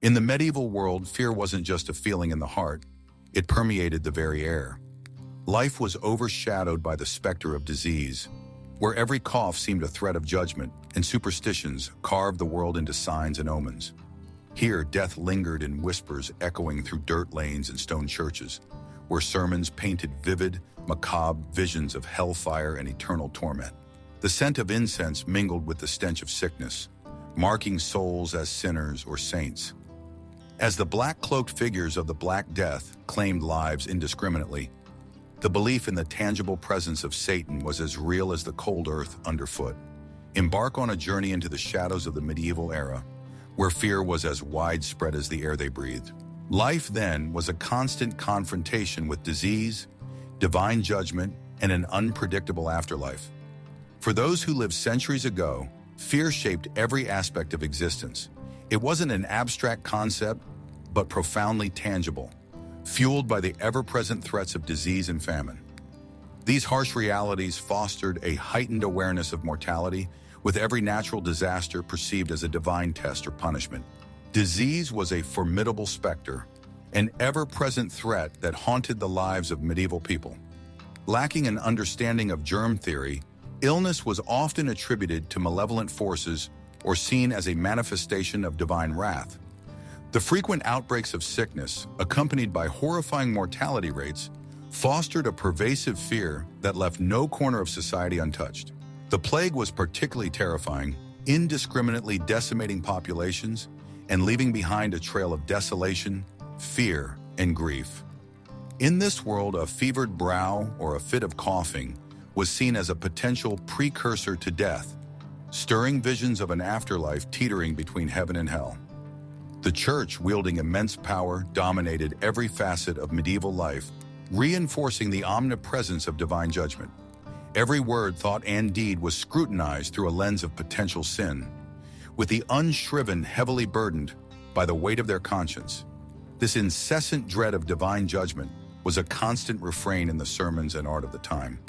In the medieval world, fear wasn't just a feeling in the heart, it permeated the very air. Life was overshadowed by the specter of disease, where every cough seemed a threat of judgment, and superstitions carved the world into signs and omens. Here, death lingered in whispers echoing through dirt lanes and stone churches, where sermons painted vivid, macabre visions of hellfire and eternal torment. The scent of incense mingled with the stench of sickness, marking souls as sinners or saints. As the black-cloaked figures of the Black Death claimed lives indiscriminately, the belief in the tangible presence of Satan was as real as the cold earth underfoot. Embark on a journey into the shadows of the medieval era, where fear was as widespread as the air they breathed. Life then was a constant confrontation with disease, divine judgment, and an unpredictable afterlife. For those who lived centuries ago, fear shaped every aspect of existence. It wasn't an abstract concept, but profoundly tangible, fueled by the ever-present threats of disease and famine. These harsh realities fostered a heightened awareness of mortality, with every natural disaster perceived as a divine test or punishment. Disease was a formidable specter, an ever-present threat that haunted the lives of medieval people. Lacking an understanding of germ theory, illness was often attributed to malevolent forces or seen as a manifestation of divine wrath. The frequent outbreaks of sickness, accompanied by horrifying mortality rates, fostered a pervasive fear that left no corner of society untouched. The plague was particularly terrifying, indiscriminately decimating populations and leaving behind a trail of desolation, fear, and grief. In this world, a fevered brow or a fit of coughing was seen as a potential precursor to death, stirring visions of an afterlife teetering between heaven and hell. The church, wielding immense power, dominated every facet of medieval life, reinforcing the omnipresence of divine judgment. Every word, thought, and deed was scrutinized through a lens of potential sin, with the unshriven heavily burdened by the weight of their conscience. This incessant dread of divine judgment was a constant refrain in the sermons and art of the time.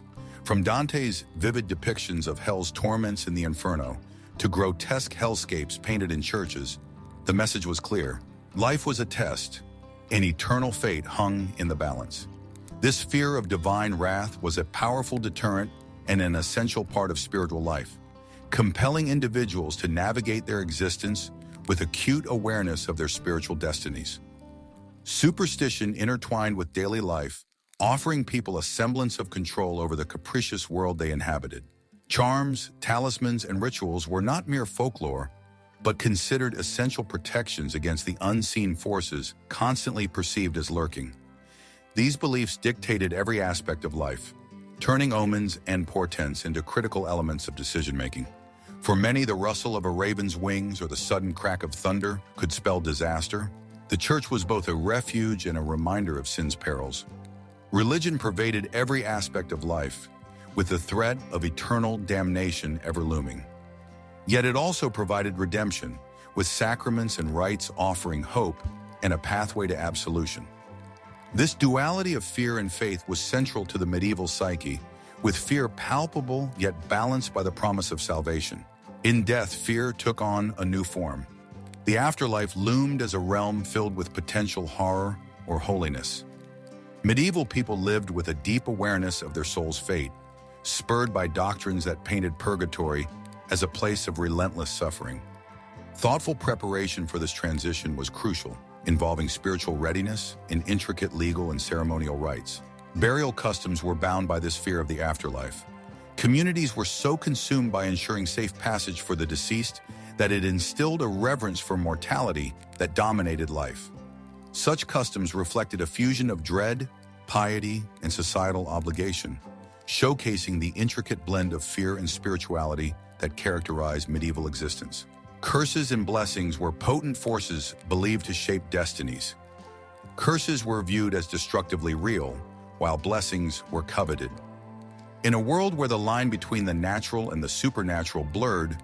From Dante's vivid depictions of hell's torments in the Inferno to grotesque hellscapes painted in churches, the message was clear. Life was a test, and eternal fate hung in the balance. This fear of divine wrath was a powerful deterrent and an essential part of spiritual life, compelling individuals to navigate their existence with acute awareness of their spiritual destinies. Superstition intertwined with daily life, offering people a semblance of control over the capricious world they inhabited. Charms, talismans, and rituals were not mere folklore, but considered essential protections against the unseen forces constantly perceived as lurking. These beliefs dictated every aspect of life, turning omens and portents into critical elements of decision-making. For many, the rustle of a raven's wings or the sudden crack of thunder could spell disaster. The church was both a refuge and a reminder of sin's perils. Religion pervaded every aspect of life, with the threat of eternal damnation ever looming. Yet it also provided redemption, with sacraments and rites offering hope and a pathway to absolution. This duality of fear and faith was central to the medieval psyche, with fear palpable yet balanced by the promise of salvation. In death, fear took on a new form. The afterlife loomed as a realm filled with potential horror or holiness. Medieval people lived with a deep awareness of their soul's fate, spurred by doctrines that painted purgatory as a place of relentless suffering. Thoughtful preparation for this transition was crucial, involving spiritual readiness and intricate legal and ceremonial rites. Burial customs were bound by this fear of the afterlife. Communities were so consumed by ensuring safe passage for the deceased that it instilled a reverence for mortality that dominated life. Such customs reflected a fusion of dread, piety, and societal obligation, showcasing the intricate blend of fear and spirituality that characterized medieval existence. Curses and blessings were potent forces believed to shape destinies. Curses were viewed as destructively real, while blessings were coveted. In a world where the line between the natural and the supernatural blurred,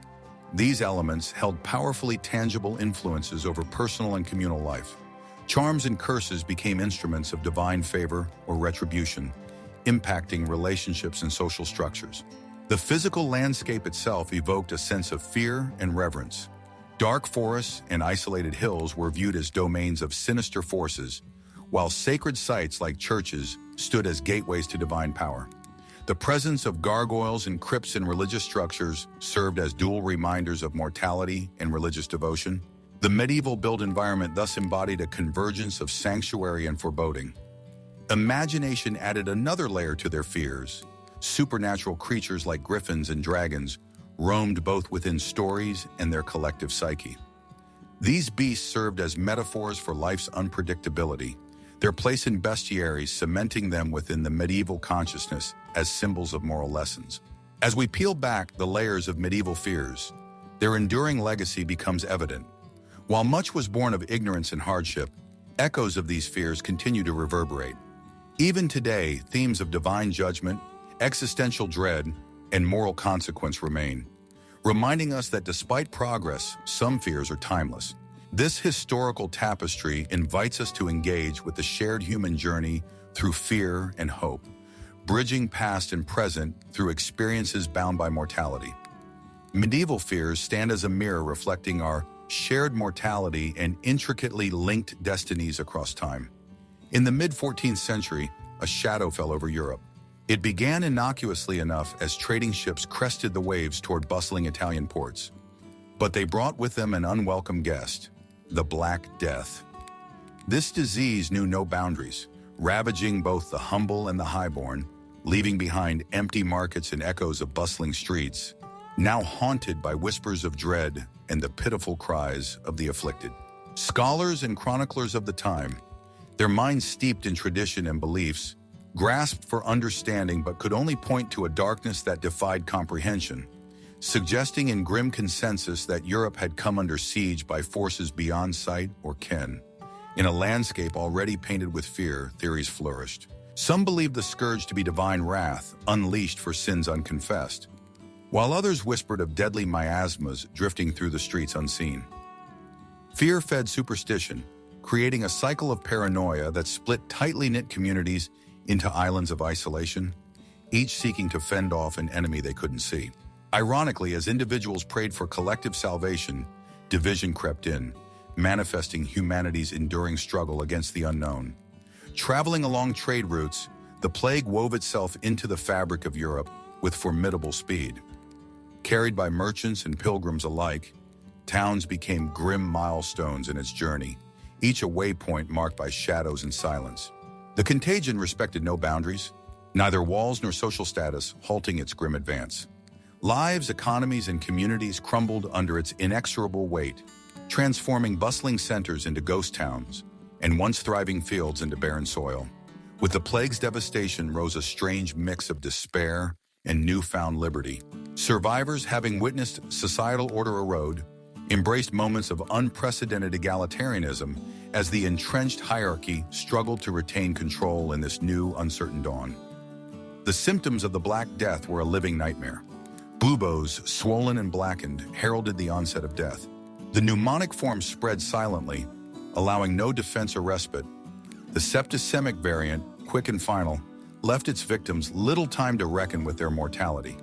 these elements held powerfully tangible influences over personal and communal life. Charms and curses became instruments of divine favor or retribution, impacting relationships and social structures. The physical landscape itself evoked a sense of fear and reverence. Dark forests and isolated hills were viewed as domains of sinister forces, while sacred sites like churches stood as gateways to divine power. The presence of gargoyles and crypts in religious structures served as dual reminders of mortality and religious devotion. The medieval built environment thus embodied a convergence of sanctuary and foreboding. Imagination added another layer to their fears. Supernatural creatures like griffins and dragons roamed both within stories and their collective psyche. These beasts served as metaphors for life's unpredictability, their place in bestiaries cementing them within the medieval consciousness as symbols of moral lessons. As we peel back the layers of medieval fears, their enduring legacy becomes evident. While much was born of ignorance and hardship, echoes of these fears continue to reverberate. Even today, themes of divine judgment, existential dread, and moral consequence remain, reminding us that despite progress, some fears are timeless. This historical tapestry invites us to engage with the shared human journey through fear and hope, bridging past and present through experiences bound by mortality. Medieval fears stand as a mirror reflecting our shared mortality and intricately linked destinies across time. In the mid-14th century, a shadow fell over Europe. It began innocuously enough as trading ships crested the waves toward bustling Italian ports. But they brought with them an unwelcome guest, the Black Death. This disease knew no boundaries, ravaging both the humble and the highborn, leaving behind empty markets and echoes of bustling streets, now haunted by whispers of dread and the pitiful cries of the afflicted. Scholars and chroniclers of the time, their minds steeped in tradition and beliefs, grasped for understanding but could only point to a darkness that defied comprehension, suggesting in grim consensus that Europe had come under siege by forces beyond sight or ken. In a landscape already painted with fear, theories flourished. Some believed the scourge to be divine wrath, unleashed for sins unconfessed, while others whispered of deadly miasmas drifting through the streets unseen. Fear fed superstition, creating a cycle of paranoia that split tightly knit communities into islands of isolation, each seeking to fend off an enemy they couldn't see. Ironically, as individuals prayed for collective salvation, division crept in, manifesting humanity's enduring struggle against the unknown. Traveling along trade routes, the plague wove itself into the fabric of Europe with formidable speed. Carried by merchants and pilgrims alike, towns became grim milestones in its journey, each a waypoint marked by shadows and silence. The contagion respected no boundaries, neither walls nor social status halting its grim advance. Lives, economies, and communities crumbled under its inexorable weight, transforming bustling centers into ghost towns and once thriving fields into barren soil. With the plague's devastation rose a strange mix of despair and newfound liberty. Survivors, having witnessed societal order erode, embraced moments of unprecedented egalitarianism as the entrenched hierarchy struggled to retain control in this new, uncertain dawn. The symptoms of the Black Death were a living nightmare. Buboes, swollen and blackened, heralded the onset of death. The pneumonic form spread silently, allowing no defense or respite. The septicemic variant, quick and final, left its victims little time to reckon with their mortality.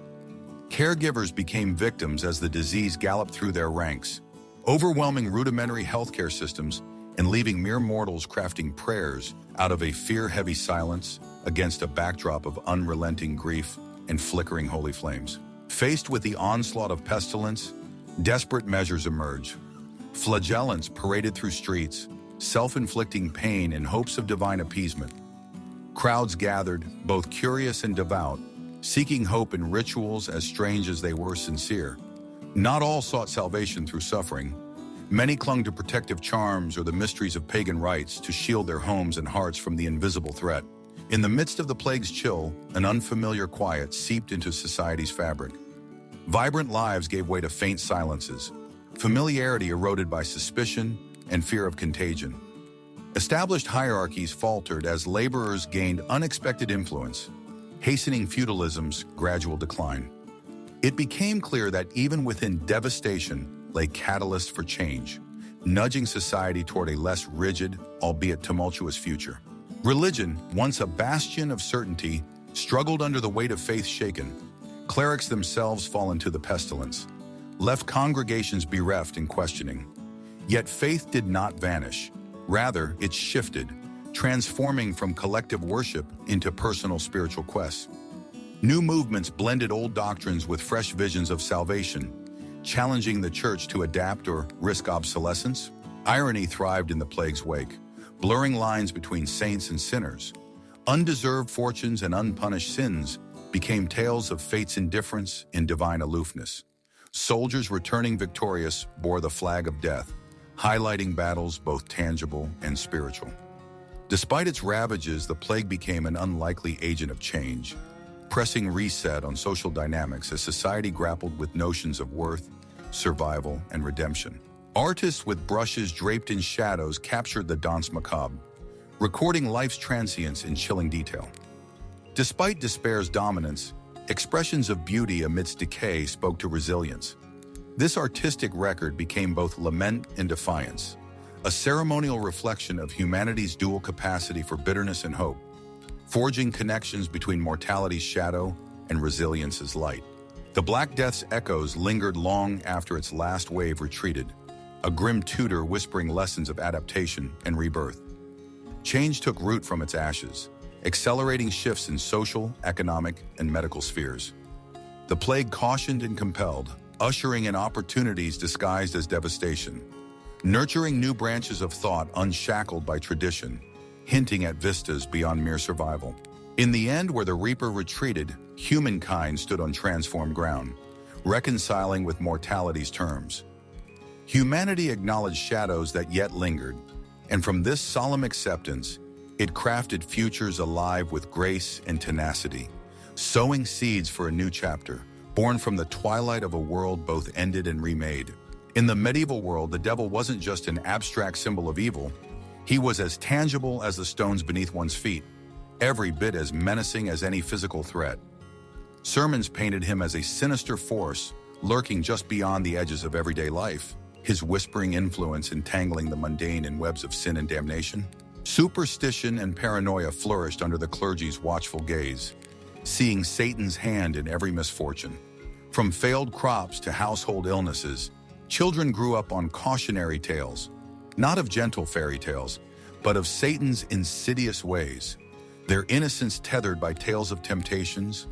Caregivers became victims as the disease galloped through their ranks, overwhelming rudimentary healthcare systems and leaving mere mortals crafting prayers out of a fear-heavy silence against a backdrop of unrelenting grief and flickering holy flames. Faced with the onslaught of pestilence, desperate measures emerged. Flagellants paraded through streets, self-inflicting pain in hopes of divine appeasement. Crowds gathered, both curious and devout, seeking hope in rituals as strange as they were sincere. Not all sought salvation through suffering. Many clung to protective charms or the mysteries of pagan rites to shield their homes and hearts from the invisible threat. In the midst of the plague's chill, an unfamiliar quiet seeped into society's fabric. Vibrant lives gave way to faint silences, familiarity eroded by suspicion and fear of contagion. Established hierarchies faltered as laborers gained unexpected influence, hastening feudalism's gradual decline. It became clear that even within devastation lay catalysts for change, nudging society toward a less rigid, albeit tumultuous future. Religion, once a bastion of certainty, struggled under the weight of faith shaken. Clerics themselves fall into the pestilence, left congregations bereft and questioning. Yet faith did not vanish. Rather, it shifted, transforming from collective worship into personal spiritual quests. New movements blended old doctrines with fresh visions of salvation, challenging the church to adapt or risk obsolescence. Irony thrived in the plague's wake, blurring lines between saints and sinners. Undeserved fortunes and unpunished sins became tales of fate's indifference and divine aloofness. Soldiers returning victorious bore the flag of death, highlighting battles both tangible and spiritual. Despite its ravages, the plague became an unlikely agent of change, pressing reset on social dynamics as society grappled with notions of worth, survival, and redemption. Artists with brushes draped in shadows captured the danse macabre, recording life's transience in chilling detail. Despite despair's dominance, expressions of beauty amidst decay spoke to resilience. This artistic record became both lament and defiance, a ceremonial reflection of humanity's dual capacity for bitterness and hope, forging connections between mortality's shadow and resilience's light. The Black Death's echoes lingered long after its last wave retreated, a grim tutor whispering lessons of adaptation and rebirth. Change took root from its ashes, accelerating shifts in social, economic, and medical spheres. The plague cautioned and compelled, ushering in opportunities disguised as devastation, nurturing new branches of thought unshackled by tradition, hinting at vistas beyond mere survival. In the end, where the Reaper retreated, humankind stood on transformed ground, reconciling with mortality's terms. Humanity acknowledged shadows that yet lingered, and from this solemn acceptance, it crafted futures alive with grace and tenacity, sowing seeds for a new chapter, born from the twilight of a world both ended and remade. In the medieval world, the devil wasn't just an abstract symbol of evil. He was as tangible as the stones beneath one's feet, every bit as menacing as any physical threat. Sermons painted him as a sinister force, lurking just beyond the edges of everyday life, his whispering influence entangling the mundane in webs of sin and damnation. Superstition and paranoia flourished under the clergy's watchful gaze, seeing Satan's hand in every misfortune. From failed crops to household illnesses, children grew up on cautionary tales, not of gentle fairy tales, but of Satan's insidious ways, their innocence tethered by tales of temptations,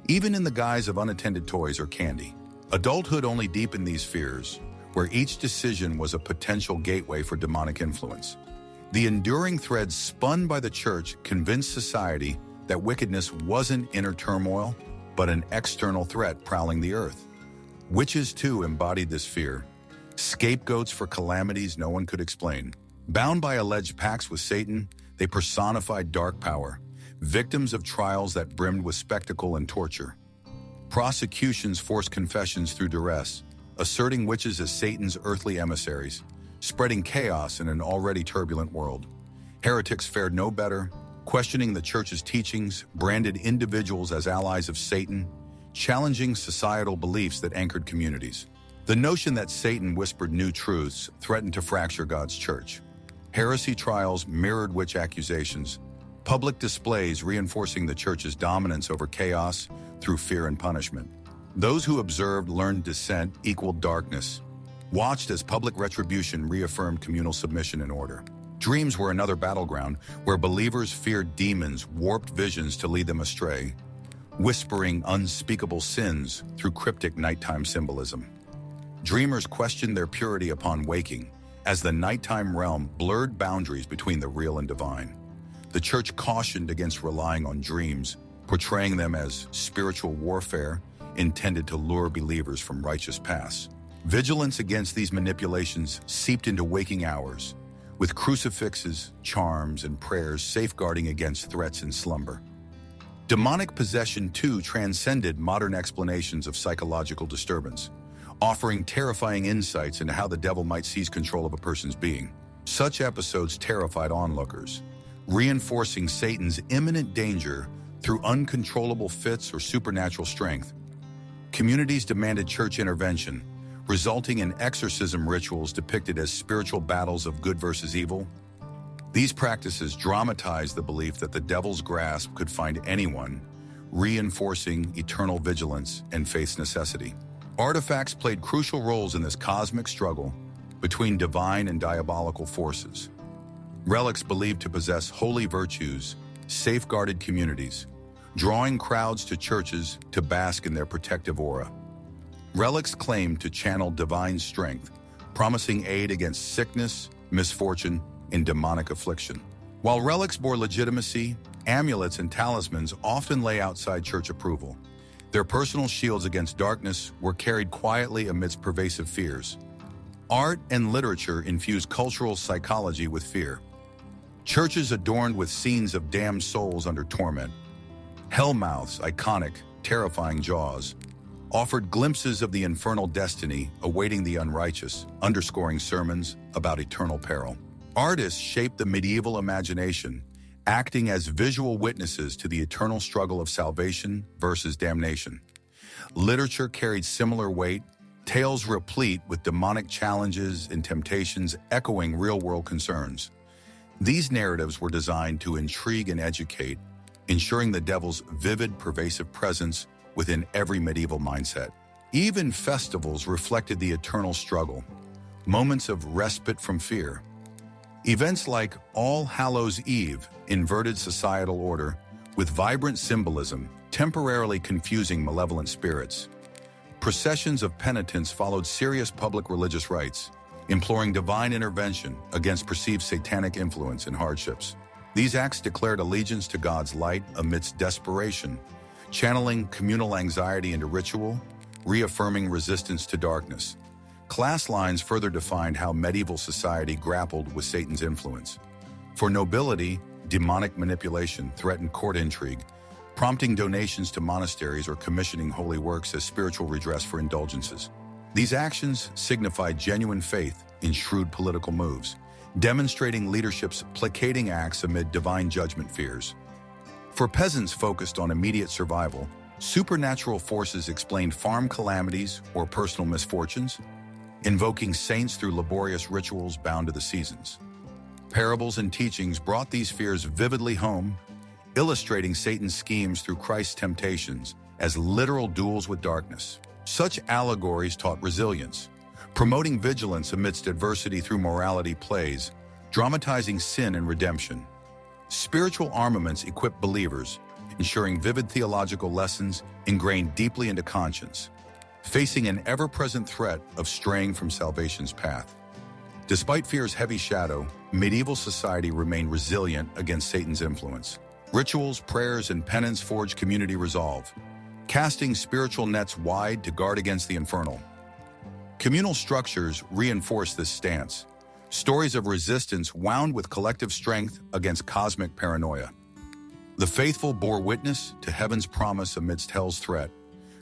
even in the guise of unattended toys or candy. Adulthood only deepened these fears, where each decision was a potential gateway for demonic influence. The enduring threads spun by the church convinced society that wickedness wasn't inner turmoil, but an external threat prowling the earth. Witches, too, embodied this fear, scapegoats for calamities no one could explain. Bound by alleged pacts with Satan, they personified dark power, victims of trials that brimmed with spectacle and torture. Prosecutions forced confessions through duress, asserting witches as Satan's earthly emissaries, spreading chaos in an already turbulent world. Heretics fared no better, questioning the church's teachings, branded individuals as allies of Satan, challenging societal beliefs that anchored communities. The notion that Satan whispered new truths threatened to fracture God's church. Heresy trials mirrored witch accusations, public displays reinforcing the church's dominance over chaos through fear and punishment. Those who observed learned dissent equaled darkness, watched as public retribution reaffirmed communal submission and order. Dreams were another battleground where believers feared demons, warped visions to lead them astray, whispering unspeakable sins through cryptic nighttime symbolism. Dreamers questioned their purity upon waking, as the nighttime realm blurred boundaries between the real and divine. The church cautioned against relying on dreams, portraying them as spiritual warfare intended to lure believers from righteous paths. Vigilance against these manipulations seeped into waking hours, with crucifixes, charms, and prayers safeguarding against threats in slumber. Demonic possession, too, transcended modern explanations of psychological disturbance, offering terrifying insights into how the devil might seize control of a person's being. Such episodes terrified onlookers, reinforcing Satan's imminent danger through uncontrollable fits or supernatural strength. Communities demanded church intervention, resulting in exorcism rituals depicted as spiritual battles of good versus evil. These practices dramatized the belief that the devil's grasp could find anyone, reinforcing eternal vigilance and faith's necessity. Artifacts played crucial roles in this cosmic struggle between divine and diabolical forces. Relics believed to possess holy virtues safeguarded communities, drawing crowds to churches to bask in their protective aura. Relics claimed to channel divine strength, promising aid against sickness, misfortune, and demonic affliction. While relics bore legitimacy, amulets and talismans often lay outside church approval. Their personal shields against darkness were carried quietly amidst pervasive fears. Art and literature infused cultural psychology with fear. Churches adorned with scenes of damned souls under torment. Hellmouths, iconic, terrifying jaws, offered glimpses of the infernal destiny awaiting the unrighteous, underscoring sermons about eternal peril. Artists shaped the medieval imagination, acting as visual witnesses to the eternal struggle of salvation versus damnation. Literature carried similar weight, tales replete with demonic challenges and temptations echoing real-world concerns. These narratives were designed to intrigue and educate, ensuring the devil's vivid, pervasive presence within every medieval mindset. Even festivals reflected the eternal struggle, moments of respite from fear. Events like All Hallows' Eve inverted societal order with vibrant symbolism, temporarily confusing malevolent spirits. Processions of penitents followed serious public religious rites, imploring divine intervention against perceived satanic influence and hardships. These acts declared allegiance to God's light amidst desperation, channeling communal anxiety into ritual, reaffirming resistance to darkness. Class lines further defined how medieval society grappled with Satan's influence. For nobility, demonic manipulation threatened court intrigue, prompting donations to monasteries or commissioning holy works as spiritual redress for indulgences. These actions signified genuine faith in shrewd political moves, demonstrating leadership's placating acts amid divine judgment fears. For peasants focused on immediate survival, supernatural forces explained farm calamities or personal misfortunes, invoking saints through laborious rituals bound to the seasons. Parables and teachings brought these fears vividly home, illustrating Satan's schemes through Christ's temptations as literal duels with darkness. Such allegories taught resilience, promoting vigilance amidst adversity through morality plays, dramatizing sin and redemption. Spiritual armaments equipped believers, ensuring vivid theological lessons ingrained deeply into conscience, facing an ever-present threat of straying from salvation's path. Despite fear's heavy shadow, medieval society remained resilient against Satan's influence. Rituals, prayers, and penance forged community resolve, casting spiritual nets wide to guard against the infernal. Communal structures reinforced this stance. Stories of resistance wound with collective strength against cosmic paranoia. The faithful bore witness to heaven's promise amidst hell's threat,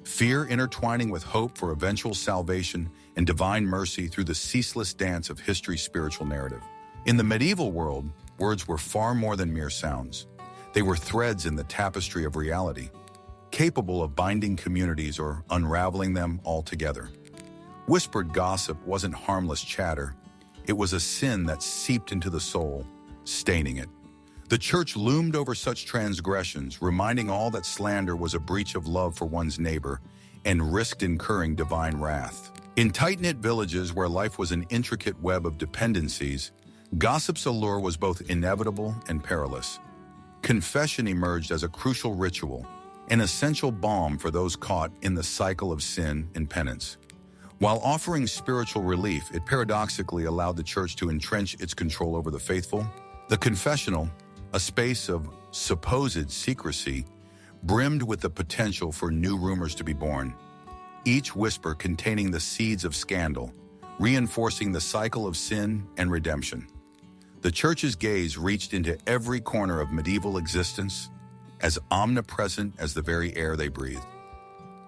fear intertwining with hope for eventual salvation and divine mercy through the ceaseless dance of history's spiritual narrative. In the medieval world, words were far more than mere sounds. They were threads in the tapestry of reality, capable of binding communities or unraveling them altogether. Whispered gossip wasn't harmless chatter. It was a sin that seeped into the soul, staining it. The church loomed over such transgressions, reminding all that slander was a breach of love for one's neighbor and risked incurring divine wrath. In tight-knit villages where life was an intricate web of dependencies, gossip's allure was both inevitable and perilous. Confession emerged as a crucial ritual, an essential balm for those caught in the cycle of sin and penance. While offering spiritual relief, it paradoxically allowed the church to entrench its control over the faithful. The confessional, a space of supposed secrecy, brimmed with the potential for new rumors to be born, each whisper containing the seeds of scandal, reinforcing the cycle of sin and redemption. The church's gaze reached into every corner of medieval existence, as omnipresent as the very air they breathed.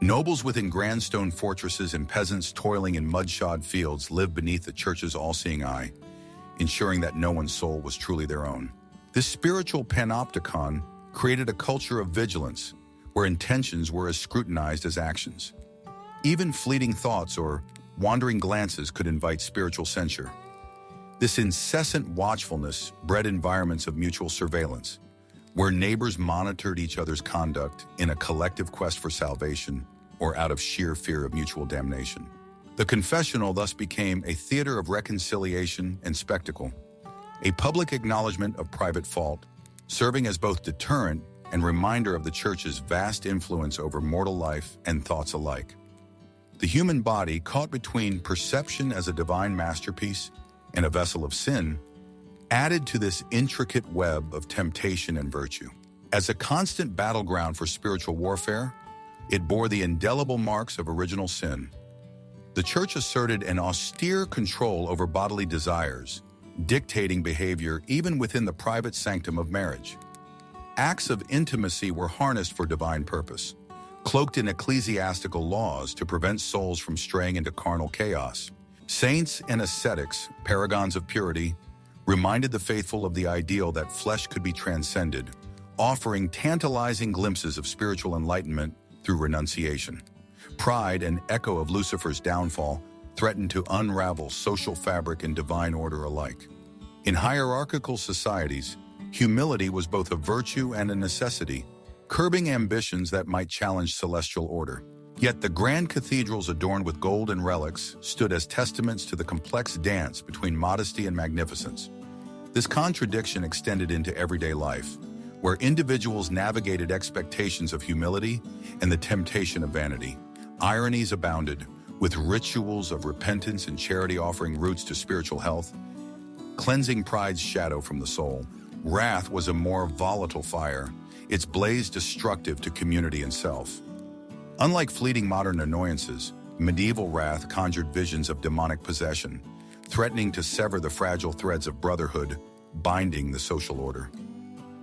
Nobles within grand stone fortresses and peasants toiling in mud-shod fields lived beneath the church's all-seeing eye, ensuring that no one's soul was truly their own. This spiritual panopticon created a culture of vigilance, where intentions were as scrutinized as actions. Even fleeting thoughts or wandering glances could invite spiritual censure. This incessant watchfulness bred environments of mutual surveillance, where neighbors monitored each other's conduct in a collective quest for salvation or out of sheer fear of mutual damnation. The confessional thus became a theater of reconciliation and spectacle, a public acknowledgement of private fault, serving as both deterrent and reminder of the Church's vast influence over mortal life and thoughts alike. The human body, caught between perception as a divine masterpiece and a vessel of sin, added to this intricate web of temptation and virtue. As a constant battleground for spiritual warfare, it bore the indelible marks of original sin. The Church asserted an austere control over bodily desires, dictating behavior even within the private sanctum of marriage. Acts of intimacy were harnessed for divine purpose, cloaked in ecclesiastical laws to prevent souls from straying into carnal chaos. Saints and ascetics, paragons of purity, reminded the faithful of the ideal that flesh could be transcended, offering tantalizing glimpses of spiritual enlightenment through renunciation. Pride, an echo of Lucifer's downfall, threatened to unravel social fabric and divine order alike. In hierarchical societies, humility was both a virtue and a necessity, curbing ambitions that might challenge celestial order. Yet the grand cathedrals adorned with gold and relics stood as testaments to the complex dance between modesty and magnificence. This contradiction extended into everyday life, where individuals navigated expectations of humility and the temptation of vanity. Ironies abounded, with rituals of repentance and charity offering roots to spiritual health, cleansing pride's shadow from the soul. Wrath was a more volatile fire, its blaze destructive to community and self. Unlike fleeting modern annoyances, medieval wrath conjured visions of demonic possession, threatening to sever the fragile threads of brotherhood, binding the social order.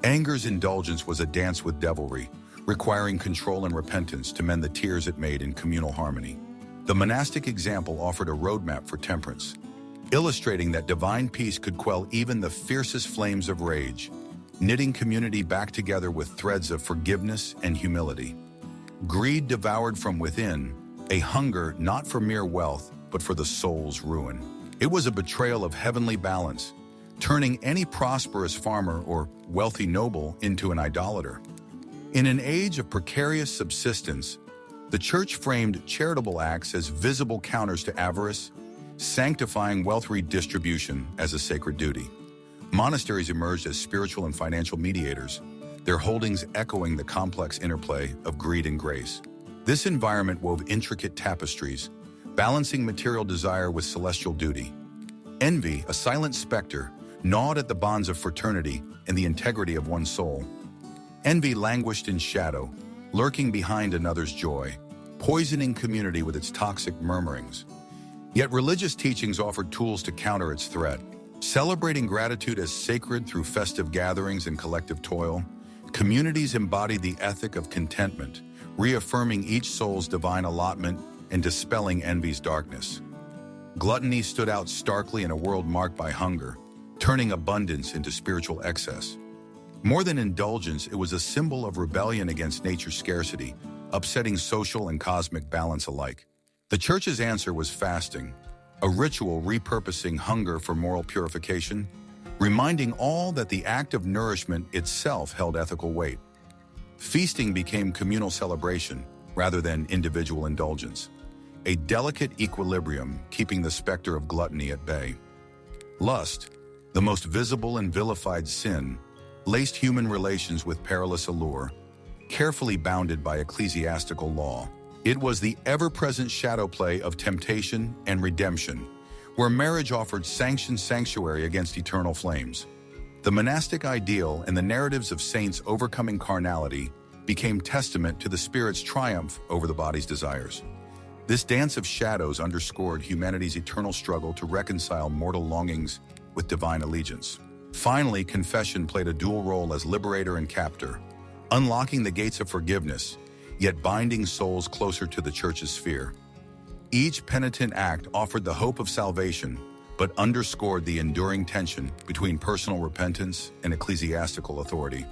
Anger's indulgence was a dance with devilry, requiring control and repentance to mend the tears it made in communal harmony. The monastic example offered a roadmap for temperance, illustrating that divine peace could quell even the fiercest flames of rage, knitting community back together with threads of forgiveness and humility. Greed devoured from within, a hunger not for mere wealth, but for the soul's ruin. It was a betrayal of heavenly balance, turning any prosperous farmer or wealthy noble into an idolater. In an age of precarious subsistence, the Church framed charitable acts as visible counters to avarice, sanctifying wealth redistribution as a sacred duty. Monasteries emerged as spiritual and financial mediators, their holdings echoing the complex interplay of greed and grace. This environment wove intricate tapestries, balancing material desire with celestial duty. Envy, a silent specter, gnawed at the bonds of fraternity and the integrity of one's soul. Envy languished in shadow, lurking behind another's joy, poisoning community with its toxic murmurings. Yet religious teachings offered tools to counter its threat. Celebrating gratitude as sacred through festive gatherings and collective toil, communities embodied the ethic of contentment, reaffirming each soul's divine allotment and dispelling envy's darkness. Gluttony stood out starkly in a world marked by hunger, turning abundance into spiritual excess. More than indulgence, it was a symbol of rebellion against nature's scarcity, upsetting social and cosmic balance alike. The Church's answer was fasting, a ritual repurposing hunger for moral purification, reminding all that the act of nourishment itself held ethical weight. Feasting became communal celebration rather than individual indulgence, a delicate equilibrium keeping the specter of gluttony at bay. Lust, the most visible and vilified sin, laced human relations with perilous allure, carefully bounded by ecclesiastical law. It was the ever-present shadow play of temptation and redemption, where marriage offered sanctioned sanctuary against eternal flames. The monastic ideal and the narratives of saints overcoming carnality became testament to the spirit's triumph over the body's desires. This dance of shadows underscored humanity's eternal struggle to reconcile mortal longings with divine allegiance. Finally, confession played a dual role as liberator and captor, unlocking the gates of forgiveness, yet binding souls closer to the Church's sphere. Each penitent act offered the hope of salvation, but underscored the enduring tension between personal repentance and ecclesiastical authority.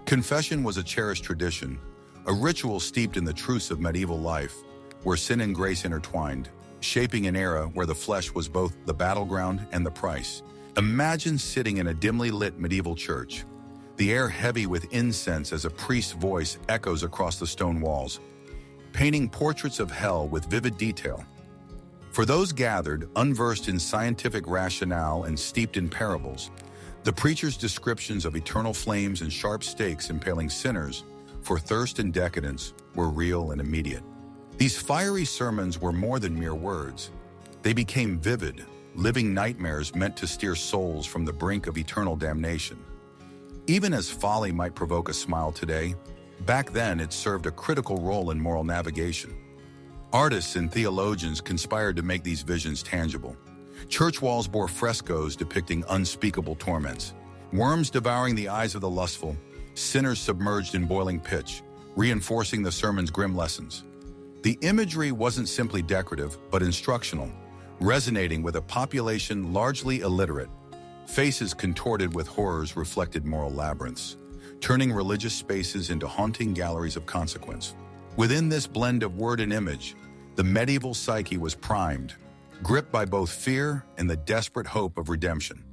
Confession was a cherished tradition, a ritual steeped in the truths of medieval life, where sin and grace intertwined, shaping an era where the flesh was both the battleground and the price. Imagine sitting in a dimly lit medieval church, the air heavy with incense as a priest's voice echoes across the stone walls. painting portraits of hell with vivid detail. For those gathered, unversed in scientific rationale and steeped in parables, the preacher's descriptions of eternal flames and sharp stakes impaling sinners for thirst and decadence were real and immediate. These fiery sermons were more than mere words. They became vivid, living nightmares meant to steer souls from the brink of eternal damnation. Even as folly might provoke a smile today, back then it served a critical role in moral navigation. Artists and theologians conspired to make these visions tangible. Church walls bore frescoes depicting unspeakable torments, worms devouring the eyes of the lustful, sinners submerged in boiling pitch, reinforcing the sermon's grim lessons. The imagery wasn't simply decorative, but instructional, resonating with a population largely illiterate. Faces contorted with horrors reflected moral labyrinths, turning religious spaces into haunting galleries of consequence. Within this blend of word and image, the medieval psyche was primed, gripped by both fear and the desperate hope of redemption.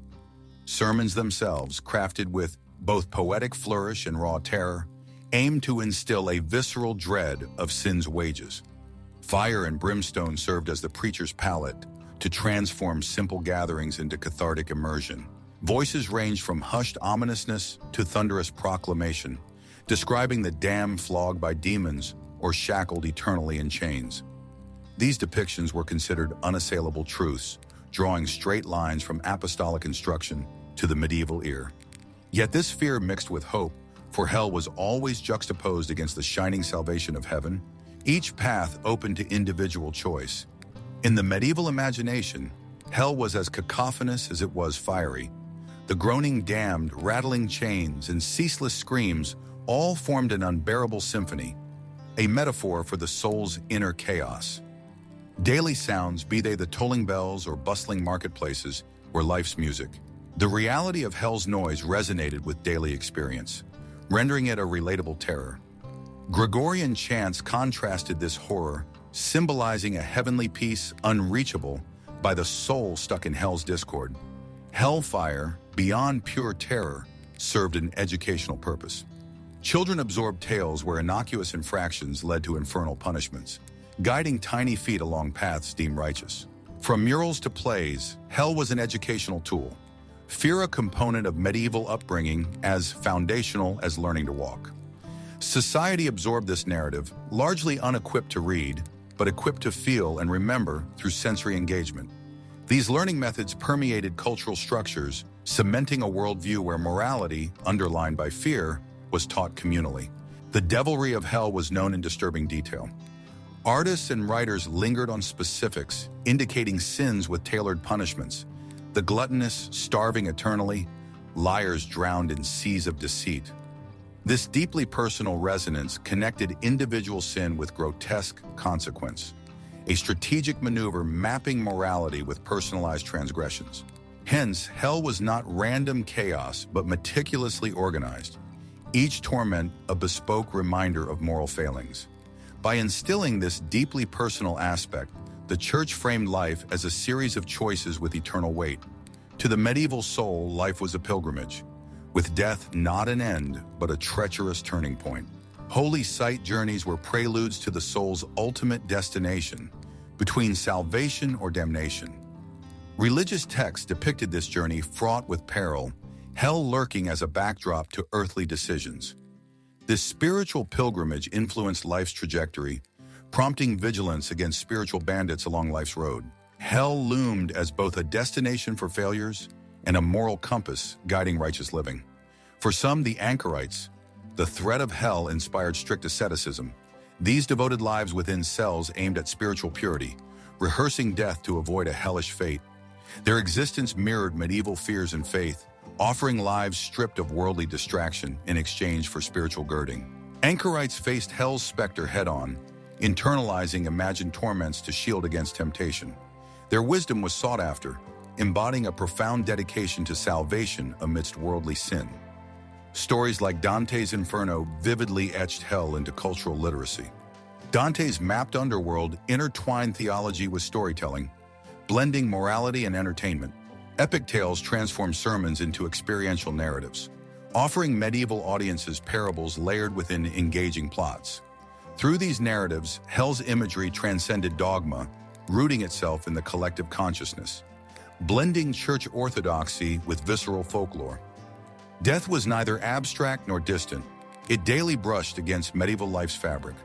Sermons themselves, crafted with both poetic flourish and raw terror, aimed to instill a visceral dread of sin's wages. Fire and brimstone served as the preacher's palette to transform simple gatherings into cathartic immersion. Voices ranged from hushed ominousness to thunderous proclamation, describing the damned flogged by demons or shackled eternally in chains. These depictions were considered unassailable truths, drawing straight lines from apostolic instruction to the medieval ear. Yet this fear mixed with hope, for hell was always juxtaposed against the shining salvation of heaven, each path open to individual choice. In the medieval imagination, hell was as cacophonous as it was fiery. The groaning damned, rattling chains, and ceaseless screams all formed an unbearable symphony, a metaphor for the soul's inner chaos. Daily sounds, be they the tolling bells or bustling marketplaces, were life's music. The reality of hell's noise resonated with daily experience, rendering it a relatable terror. Gregorian chants contrasted this horror, symbolizing a heavenly peace unreachable by the soul stuck in hell's discord. Hellfire, beyond pure terror, served an educational purpose. Children absorbed tales where innocuous infractions led to infernal punishments, guiding tiny feet along paths deemed righteous. From murals to plays, hell was an educational tool, fear a component of medieval upbringing as foundational as learning to walk. Society absorbed this narrative, largely unequipped to read, but equipped to feel and remember through sensory engagement. These learning methods permeated cultural structures, cementing a worldview where morality, underlined by fear, was taught communally. The devilry of hell was known in disturbing detail. Artists and writers lingered on specifics, indicating sins with tailored punishments. The gluttonous, starving eternally, liars drowned in seas of deceit. This deeply personal resonance connected individual sin with grotesque consequence, a strategic maneuver mapping morality with personalized transgressions. Hence, hell was not random chaos, but meticulously organized, each torment a bespoke reminder of moral failings. By instilling this deeply personal aspect, the Church framed life as a series of choices with eternal weight. To the medieval soul, life was a pilgrimage, with death not an end, but a treacherous turning point. Holy site journeys were preludes to the soul's ultimate destination, between salvation or damnation. Religious texts depicted this journey fraught with peril, hell lurking as a backdrop to earthly decisions. This spiritual pilgrimage influenced life's trajectory, prompting vigilance against spiritual bandits along life's road. Hell loomed as both a destination for failures and a moral compass guiding righteous living. For some, the anchorites, the threat of hell inspired strict asceticism. These devoted lives within cells aimed at spiritual purity, rehearsing death to avoid a hellish fate. Their existence mirrored medieval fears and faith, offering lives stripped of worldly distraction in exchange for spiritual girding. Anchorites faced hell's specter head-on, internalizing imagined torments to shield against temptation. Their wisdom was sought after, embodying a profound dedication to salvation amidst worldly sin. Stories like Dante's Inferno vividly etched hell into cultural literacy. Dante's mapped underworld intertwined theology with storytelling, blending morality and entertainment. Epic tales transformed sermons into experiential narratives, offering medieval audiences parables layered within engaging plots. Through these narratives, hell's imagery transcended dogma, rooting itself in the collective consciousness, blending church orthodoxy with visceral folklore. Death was neither abstract nor distant. It daily brushed against medieval life's fabric.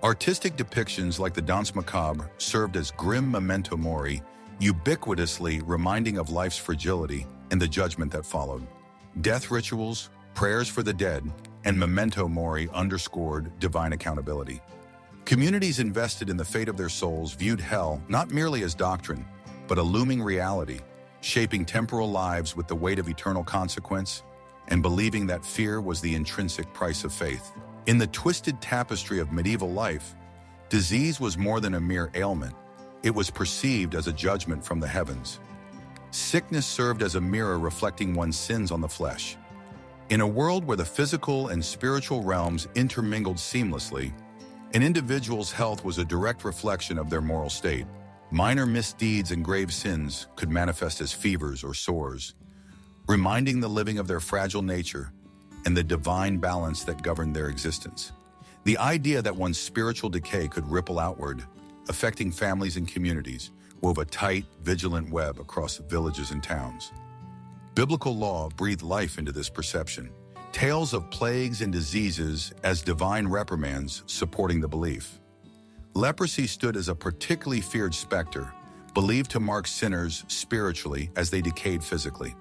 Artistic depictions like the Danse Macabre served as grim memento mori, ubiquitously reminding of life's fragility and the judgment that followed. Death rituals, prayers for the dead, and memento mori underscored divine accountability. Communities invested in the fate of their souls viewed hell not merely as doctrine, but a looming reality, shaping temporal lives with the weight of eternal consequence and believing that fear was the intrinsic price of faith. In the twisted tapestry of medieval life, disease was more than a mere ailment. It was perceived as a judgment from the heavens. Sickness served as a mirror reflecting one's sins on the flesh. In a world where the physical and spiritual realms intermingled seamlessly, an individual's health was a direct reflection of their moral state. Minor misdeeds and grave sins could manifest as fevers or sores, reminding the living of their fragile nature and the divine balance that governed their existence. The idea that one's spiritual decay could ripple outward, affecting families and communities, wove a tight, vigilant web across villages and towns. Biblical law breathed life into this perception. Tales of plagues and diseases as divine reprimands supporting the belief. Leprosy stood as a particularly feared specter, believed to mark sinners spiritually as they decayed physically.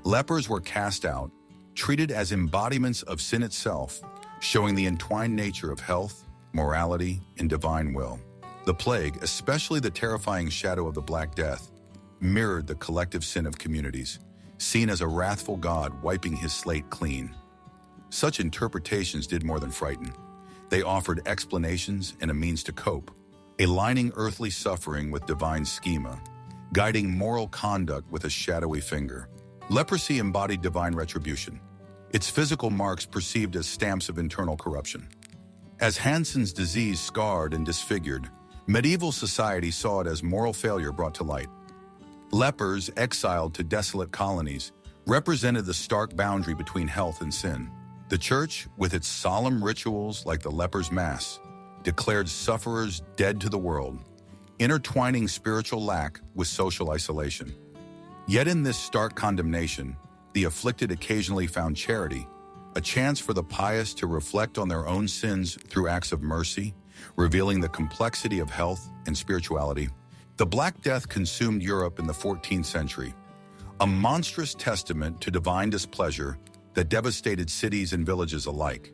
Lepers were cast out, treated as embodiments of sin itself, showing the entwined nature of health, morality, and divine will. The plague, especially the terrifying shadow of the Black Death, mirrored the collective sin of communities, seen as a wrathful God wiping his slate clean. Such interpretations did more than frighten. They offered explanations and a means to cope, aligning earthly suffering with divine schema, guiding moral conduct with a shadowy finger. Leprosy embodied divine retribution, its physical marks perceived as stamps of internal corruption. As Hansen's disease scarred and disfigured, medieval society saw it as moral failure brought to light. Lepers, exiled to desolate colonies, represented the stark boundary between health and sin. The church, with its solemn rituals like the leper's mass, declared sufferers dead to the world, intertwining spiritual lack with social isolation. Yet in this stark condemnation, the afflicted occasionally found charity, a chance for the pious to reflect on their own sins through acts of mercy, revealing the complexity of health and spirituality. The Black Death consumed Europe in the 14th century, a monstrous testament to divine displeasure that devastated cities and villages alike.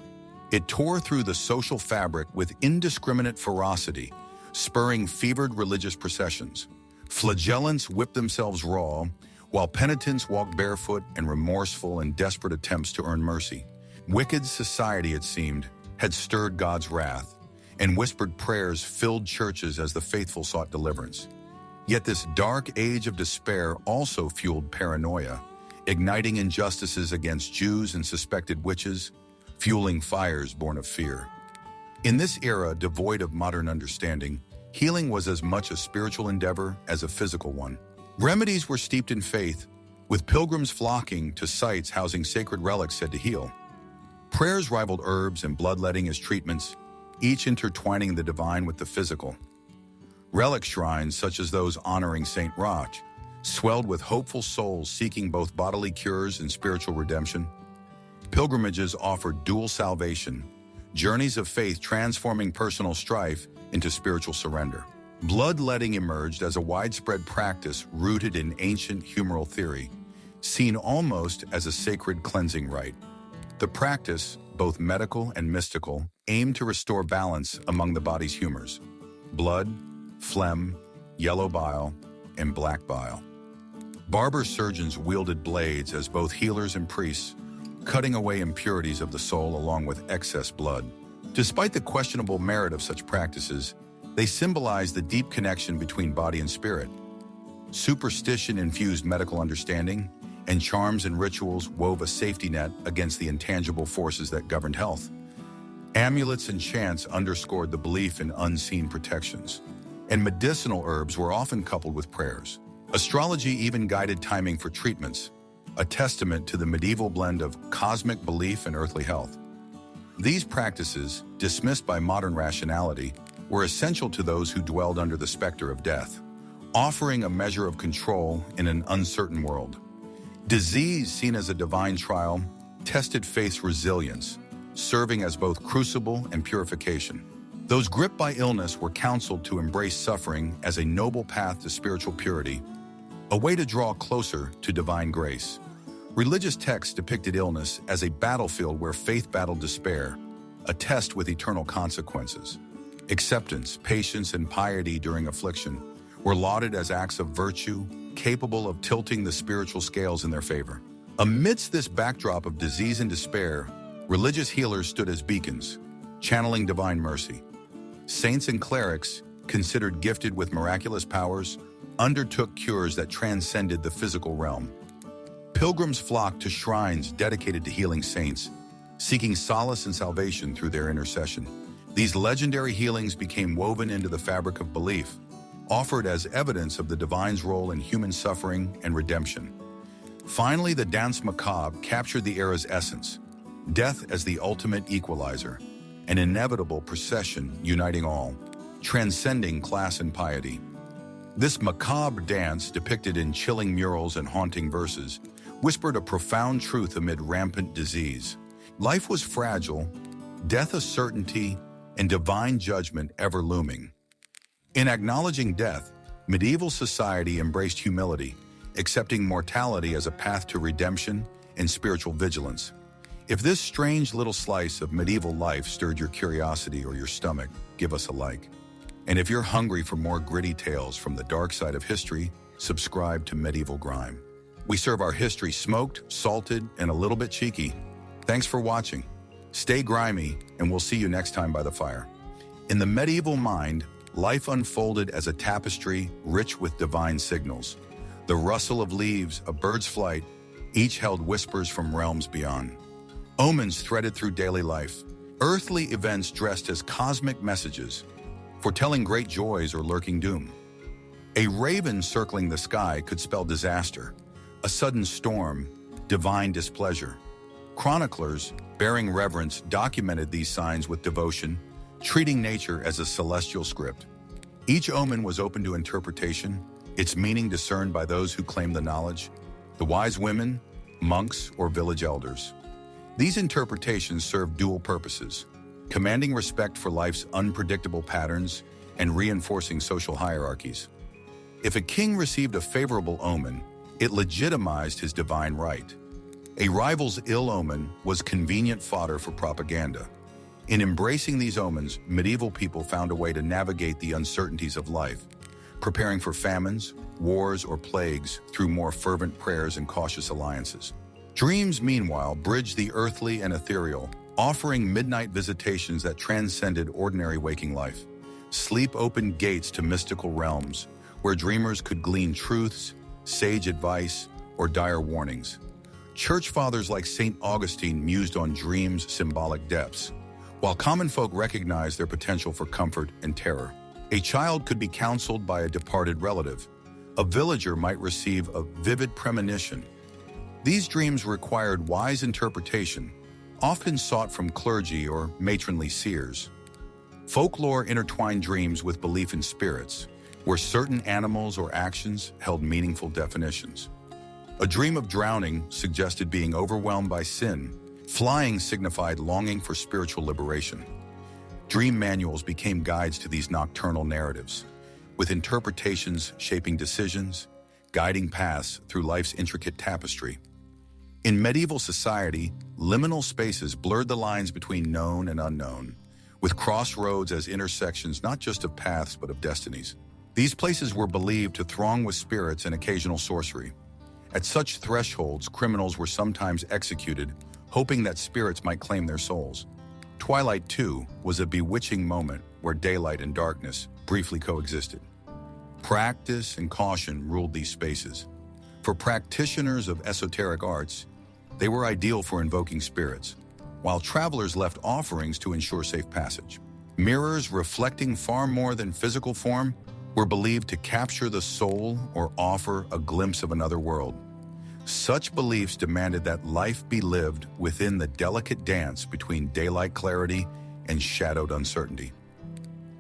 It tore through the social fabric with indiscriminate ferocity, spurring fevered religious processions. Flagellants whipped themselves raw, while penitents walked barefoot and remorseful in desperate attempts to earn mercy. Wicked society, it seemed, had stirred God's wrath, and whispered prayers filled churches as the faithful sought deliverance. Yet this dark age of despair also fueled paranoia, igniting injustices against Jews and suspected witches, fueling fires born of fear. In this era devoid of modern understanding, healing was as much a spiritual endeavor as a physical one. Remedies were steeped in faith, with pilgrims flocking to sites housing sacred relics said to heal. Prayers rivaled herbs and bloodletting as treatments, each intertwining the divine with the physical. Relic shrines, such as those honoring Saint Roch, swelled with hopeful souls seeking both bodily cures and spiritual redemption. Pilgrimages offered dual salvation, journeys of faith transforming personal strife into spiritual surrender. Bloodletting emerged as a widespread practice rooted in ancient humoral theory, seen almost as a sacred cleansing rite. The practice, both medical and mystical, aimed to restore balance among the body's humors: blood, phlegm, yellow bile, and black bile. Barber surgeons wielded blades as both healers and priests, cutting away impurities of the soul along with excess blood. Despite the questionable merit of such practices, they symbolized the deep connection between body and spirit. Superstition infused medical understanding, and charms and rituals wove a safety net against the intangible forces that governed health. Amulets and chants underscored the belief in unseen protections, and medicinal herbs were often coupled with prayers. Astrology even guided timing for treatments, a testament to the medieval blend of cosmic belief and earthly health. These practices, dismissed by modern rationality, were essential to those who dwelled under the specter of death, offering a measure of control in an uncertain world. Disease, seen as a divine trial, tested faith's resilience, serving as both crucible and purification. Those gripped by illness were counseled to embrace suffering as a noble path to spiritual purity, a way to draw closer to divine grace. Religious texts depicted illness as a battlefield where faith battled despair, a test with eternal consequences. Acceptance, patience, and piety during affliction were lauded as acts of virtue, capable of tilting the spiritual scales in their favor. Amidst this backdrop of disease and despair, religious healers stood as beacons, channeling divine mercy. Saints and clerics, considered gifted with miraculous powers, undertook cures that transcended the physical realm. Pilgrims flocked to shrines dedicated to healing saints, seeking solace and salvation through their intercession. These legendary healings became woven into the fabric of belief, offered as evidence of the divine's role in human suffering and redemption. Finally, the danse macabre captured the era's essence, death as the ultimate equalizer, an inevitable procession uniting all, transcending class and piety. This macabre dance, depicted in chilling murals and haunting verses, whispered a profound truth amid rampant disease. Life was fragile, death a certainty, and divine judgment ever looming. In acknowledging death, medieval society embraced humility, accepting mortality as a path to redemption and spiritual vigilance. If this strange little slice of medieval life stirred your curiosity or your stomach, give us a like. And if you're hungry for more gritty tales from the dark side of history, subscribe to Medieval Grime. We serve our history smoked, salted, and a little bit cheeky. Thanks for watching. Stay grimy, and we'll see you next time by the fire. In the medieval mind, life unfolded as a tapestry rich with divine signals. The rustle of leaves, a bird's flight, each held whispers from realms beyond. Omens threaded through daily life, earthly events dressed as cosmic messages, foretelling great joys or lurking doom. A raven circling the sky could spell disaster, a sudden storm, divine displeasure. Chroniclers, bearing reverence, documented these signs with devotion, treating nature as a celestial script. Each omen was open to interpretation, its meaning discerned by those who claimed the knowledge, the wise women, monks, or village elders. These interpretations served dual purposes, commanding respect for life's unpredictable patterns and reinforcing social hierarchies. If a king received a favorable omen, it legitimized his divine right. A rival's ill omen was convenient fodder for propaganda. In embracing these omens, medieval people found a way to navigate the uncertainties of life, preparing for famines, wars, or plagues through more fervent prayers and cautious alliances. Dreams, meanwhile, bridged the earthly and ethereal, offering midnight visitations that transcended ordinary waking life. Sleep opened gates to mystical realms, where dreamers could glean truths, sage advice, or dire warnings. Church fathers like St. Augustine mused on dreams' symbolic depths, while common folk recognized their potential for comfort and terror. A child could be counseled by a departed relative. A villager might receive a vivid premonition. These dreams required wise interpretation, often sought from clergy or matronly seers. Folklore intertwined dreams with belief in spirits, where certain animals or actions held meaningful definitions. A dream of drowning suggested being overwhelmed by sin. Flying signified longing for spiritual liberation. Dream manuals became guides to these nocturnal narratives, with interpretations shaping decisions, guiding paths through life's intricate tapestry. In medieval society, liminal spaces blurred the lines between known and unknown, with crossroads as intersections not just of paths but of destinies. These places were believed to throng with spirits and occasional sorcery. At such thresholds, criminals were sometimes executed, hoping that spirits might claim their souls. Twilight, too, was a bewitching moment where daylight and darkness briefly coexisted. Practice and caution ruled these spaces. For practitioners of esoteric arts, they were ideal for invoking spirits, while travelers left offerings to ensure safe passage. Mirrors reflecting far more than physical form were believed to capture the soul or offer a glimpse of another world. Such beliefs demanded that life be lived within the delicate dance between daylight clarity and shadowed uncertainty.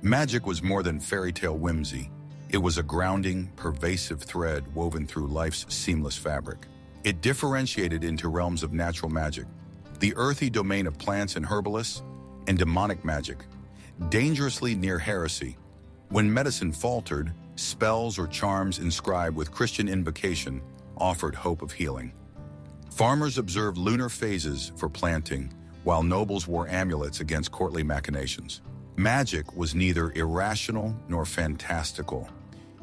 Magic was more than fairy tale whimsy. It was a grounding, pervasive thread woven through life's seamless fabric. It differentiated into realms of natural magic, the earthy domain of plants and herbalists, and demonic magic, dangerously near heresy. When medicine faltered, spells or charms inscribed with Christian invocation offered hope of healing. Farmers observed lunar phases for planting, while nobles wore amulets against courtly machinations. Magic was neither irrational nor fantastical.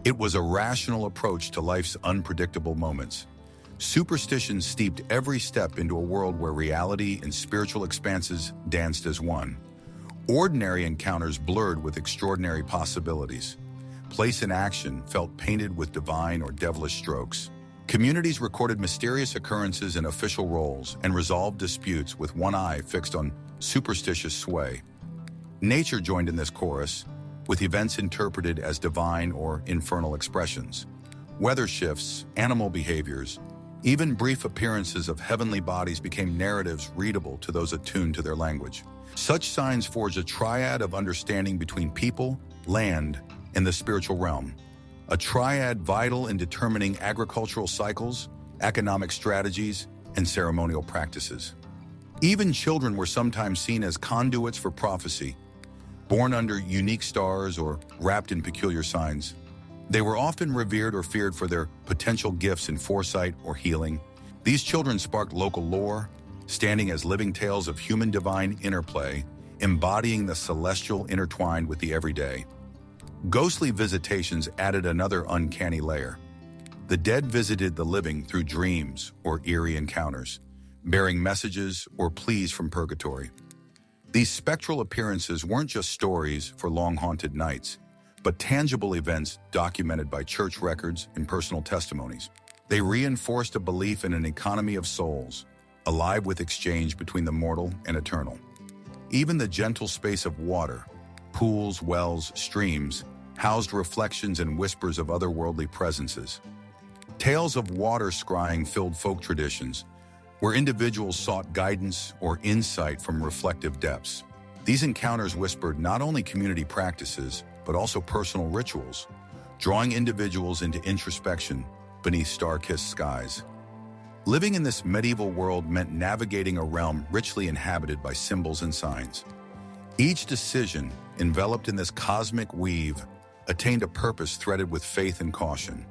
It was a rational approach to life's unpredictable moments. Superstition steeped every step into a world where reality and spiritual expanses danced as one. Ordinary encounters blurred with extraordinary possibilities. Place and action felt painted with divine or devilish strokes. Communities recorded mysterious occurrences in official roles and resolved disputes with one eye fixed on superstitious sway. Nature joined in this chorus, with events interpreted as divine or infernal expressions. Weather shifts, animal behaviors, even brief appearances of heavenly bodies became narratives readable to those attuned to their language. Such signs forged a triad of understanding between people, land, and the spiritual realm. A triad vital in determining agricultural cycles, economic strategies, and ceremonial practices. Even children were sometimes seen as conduits for prophecy, born under unique stars or wrapped in peculiar signs. They were often revered or feared for their potential gifts in foresight or healing. These children sparked local lore, standing as living tales of human-divine interplay, embodying the celestial intertwined with the everyday. Ghostly visitations added another uncanny layer. The dead visited the living through dreams or eerie encounters, bearing messages or pleas from purgatory. These spectral appearances weren't just stories for long-haunted nights, but tangible events documented by church records and personal testimonies. They reinforced a belief in an economy of souls, alive with exchange between the mortal and eternal. Even the gentle space of water, pools, wells, streams, housed reflections and whispers of otherworldly presences. Tales of water scrying filled folk traditions, where individuals sought guidance or insight from reflective depths. These encounters whispered not only community practices, but also personal rituals, drawing individuals into introspection beneath star-kissed skies. Living in this medieval world meant navigating a realm richly inhabited by symbols and signs. Each decision, enveloped in this cosmic weave, attained a purpose threaded with faith and caution.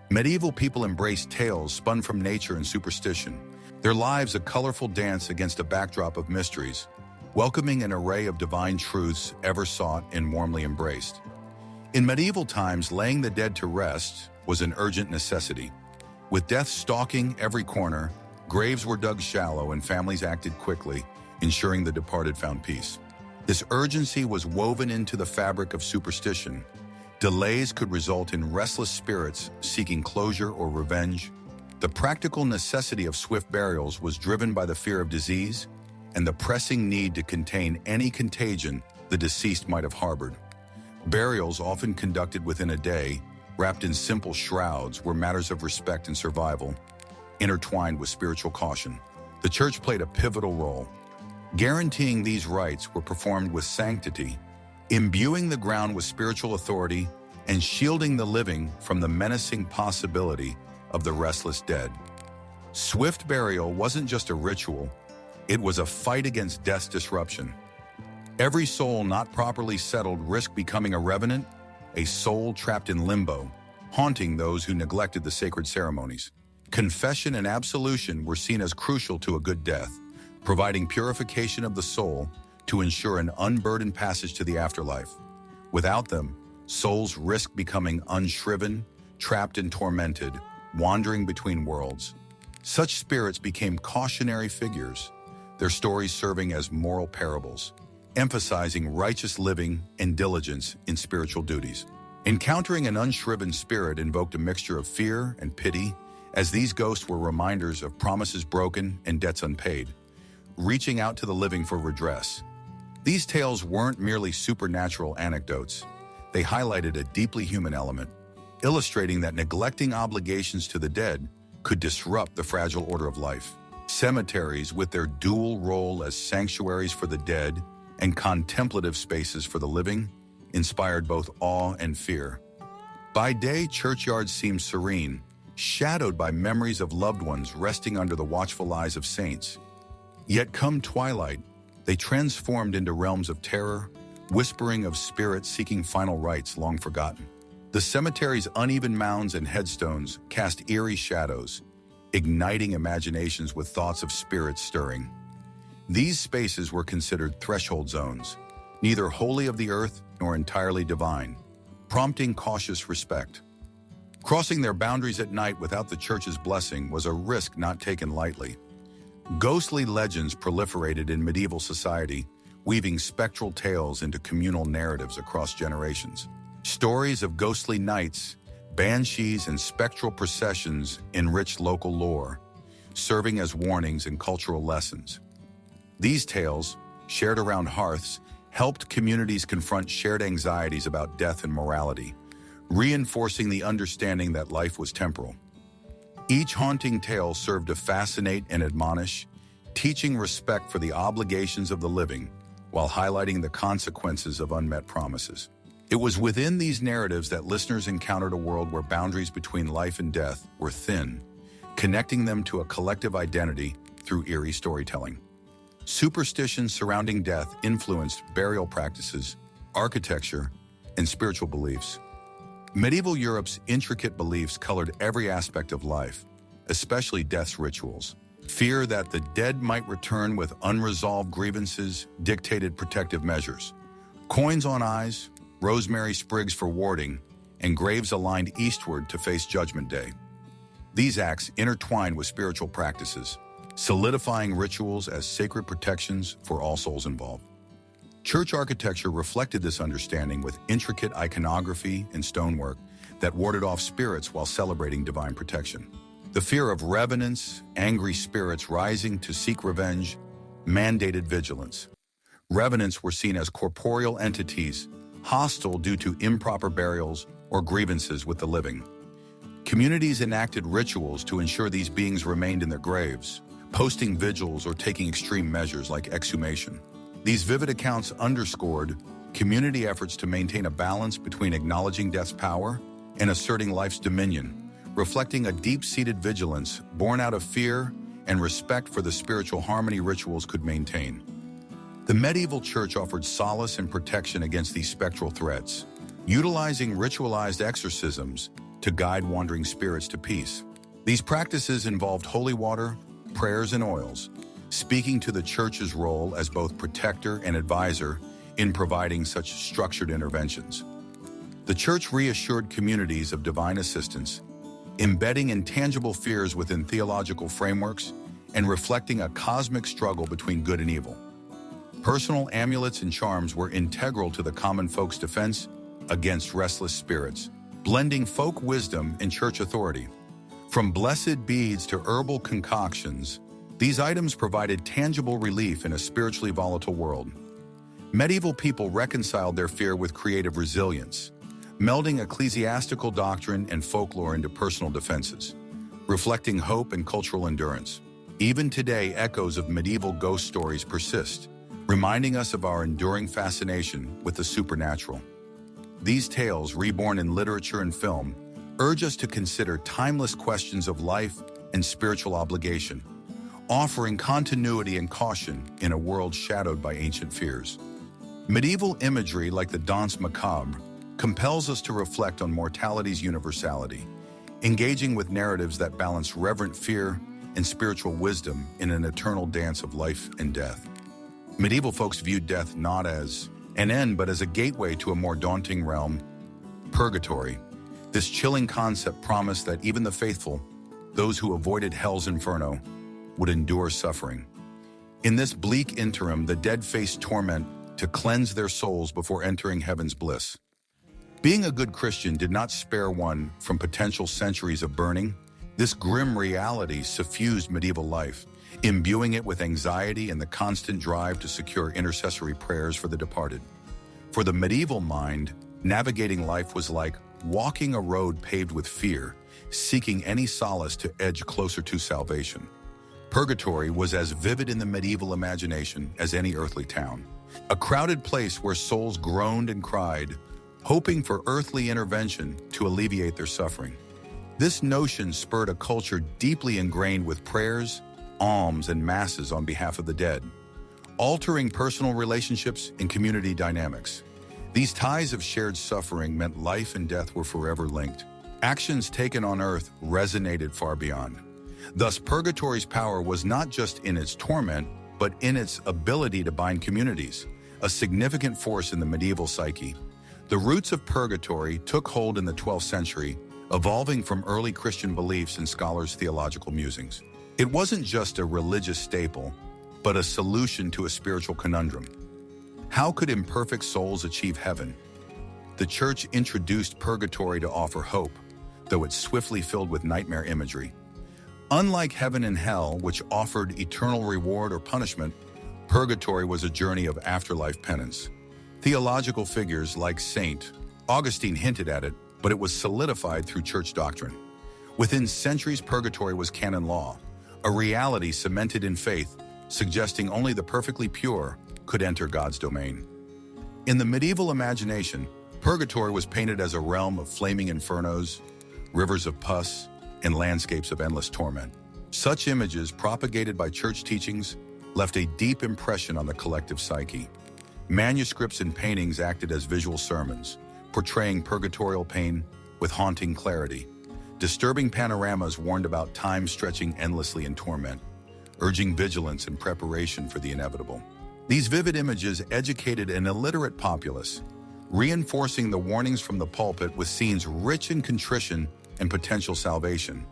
Medieval people embraced tales spun from nature and superstition, their lives a colorful dance against a backdrop of mysteries, welcoming an array of divine truths ever sought and warmly embraced. In medieval times, laying the dead to rest was an urgent necessity. With death stalking every corner, graves were dug shallow and families acted quickly, ensuring the departed found peace. This urgency was woven into the fabric of superstition. Delays could result in restless spirits seeking closure or revenge. The practical necessity of swift burials was driven by the fear of disease and the pressing need to contain any contagion the deceased might have harbored. Burials, often conducted within a day, wrapped in simple shrouds, were matters of respect and survival, intertwined with spiritual caution. The church played a pivotal role. Guaranteeing these rites were performed with sanctity, imbuing the ground with spiritual authority, and shielding the living from the menacing possibility of the restless dead. Swift burial wasn't just a ritual, it was a fight against death's disruption. Every soul not properly settled risked becoming a revenant, a soul trapped in limbo, haunting those who neglected the sacred ceremonies. Confession and absolution were seen as crucial to a good death, providing purification of the soul to ensure an unburdened passage to the afterlife. Without them, souls risked becoming unshriven, trapped and tormented, wandering between worlds. Such spirits became cautionary figures, their stories serving as moral parables, emphasizing righteous living and diligence in spiritual duties. Encountering an unshriven spirit invoked a mixture of fear and pity, as these ghosts were reminders of promises broken and debts unpaid, reaching out to the living for redress. These tales weren't merely supernatural anecdotes. They highlighted a deeply human element, illustrating that neglecting obligations to the dead could disrupt the fragile order of life. Cemeteries, with their dual role as sanctuaries for the dead and contemplative spaces for the living, inspired both awe and fear. By day, churchyards seemed serene, shadowed by memories of loved ones resting under the watchful eyes of saints. Yet come twilight, they transformed into realms of terror, whispering of spirits seeking final rites long forgotten. The cemetery's uneven mounds and headstones cast eerie shadows, igniting imaginations with thoughts of spirits stirring. These spaces were considered threshold zones, neither wholly of the earth nor entirely divine, prompting cautious respect. Crossing their boundaries at night without the church's blessing was a risk not taken lightly. Ghostly legends proliferated in medieval society, weaving spectral tales into communal narratives across generations. Stories of ghostly nights, banshees, and spectral processions enriched local lore, serving as warnings and cultural lessons. These tales, shared around hearths, helped communities confront shared anxieties about death and morality, reinforcing the understanding that life was temporal. Each haunting tale served to fascinate and admonish, teaching respect for the obligations of the living while highlighting the consequences of unmet promises. It was within these narratives that listeners encountered a world where boundaries between life and death were thin, connecting them to a collective identity through eerie storytelling. Superstitions surrounding death influenced burial practices, architecture, and spiritual beliefs. Medieval Europe's intricate beliefs colored every aspect of life, especially death's rituals. Fear that the dead might return with unresolved grievances dictated protective measures. Coins on eyes, rosemary sprigs for warding, and graves aligned eastward to face Judgment Day. These acts intertwined with spiritual practices, solidifying rituals as sacred protections for all souls involved. Church architecture reflected this understanding with intricate iconography and stonework that warded off spirits while celebrating divine protection. The fear of revenants, angry spirits rising to seek revenge, mandated vigilance. Revenants were seen as corporeal entities, hostile due to improper burials or grievances with the living. Communities enacted rituals to ensure these beings remained in their graves, posting vigils or taking extreme measures like exhumation. These vivid accounts underscored community efforts to maintain a balance between acknowledging death's power and asserting life's dominion, reflecting a deep-seated vigilance born out of fear and respect for the spiritual harmony rituals could maintain. The medieval church offered solace and protection against these spectral threats, utilizing ritualized exorcisms to guide wandering spirits to peace. These practices involved holy water, prayers, and oils, speaking to the church's role as both protector and advisor in providing such structured interventions. The church reassured communities of divine assistance, embedding intangible fears within theological frameworks and reflecting a cosmic struggle between good and evil. Personal amulets and charms were integral to the common folk's defense against restless spirits, blending folk wisdom and church authority. From blessed beads to herbal concoctions, these items provided tangible relief in a spiritually volatile world. Medieval people reconciled their fear with creative resilience, melding ecclesiastical doctrine and folklore into personal defenses, reflecting hope and cultural endurance. Even today, echoes of medieval ghost stories persist, reminding us of our enduring fascination with the supernatural. These tales, reborn in literature and film, urge us to consider timeless questions of life and spiritual obligation, offering continuity and caution in a world shadowed by ancient fears. Medieval imagery, like the danse macabre, compels us to reflect on mortality's universality, engaging with narratives that balance reverent fear and spiritual wisdom in an eternal dance of life and death. Medieval folks viewed death not as an end, but as a gateway to a more daunting realm, purgatory. This chilling concept promised that even the faithful, those who avoided hell's inferno, would endure suffering. In this bleak interim, the dead faced torment to cleanse their souls before entering heaven's bliss. Being a good Christian did not spare one from potential centuries of burning. This grim reality suffused medieval life, imbuing it with anxiety and the constant drive to secure intercessory prayers for the departed. For the medieval mind, navigating life was like walking a road paved with fear, seeking any solace to edge closer to salvation. Purgatory was as vivid in the medieval imagination as any earthly town, a crowded place where souls groaned and cried, hoping for earthly intervention to alleviate their suffering. This notion spurred a culture deeply ingrained with prayers, alms, and masses on behalf of the dead, altering personal relationships and community dynamics. These ties of shared suffering meant life and death were forever linked. Actions taken on earth resonated far beyond. Thus, purgatory's power was not just in its torment, but in its ability to bind communities, a significant force in the medieval psyche. The roots of purgatory took hold in the 12th century, evolving from early Christian beliefs and scholars' theological musings. It wasn't just a religious staple, but a solution to a spiritual conundrum. How could imperfect souls achieve heaven? The Church introduced purgatory to offer hope, though it's swiftly filled with nightmare imagery. Unlike heaven and hell, which offered eternal reward or punishment, purgatory was a journey of afterlife penance. Theological figures like St. Augustine hinted at it, but it was solidified through church doctrine. Within centuries, purgatory was canon law, a reality cemented in faith, suggesting only the perfectly pure could enter God's domain. In the medieval imagination, purgatory was painted as a realm of flaming infernos, rivers of pus, and landscapes of endless torment. Such images, propagated by church teachings, left a deep impression on the collective psyche. Manuscripts and paintings acted as visual sermons, portraying purgatorial pain with haunting clarity. Disturbing panoramas warned about time stretching endlessly in torment, urging vigilance and preparation for the inevitable. These vivid images educated an illiterate populace, reinforcing the warnings from the pulpit with scenes rich in contrition and potential salvation.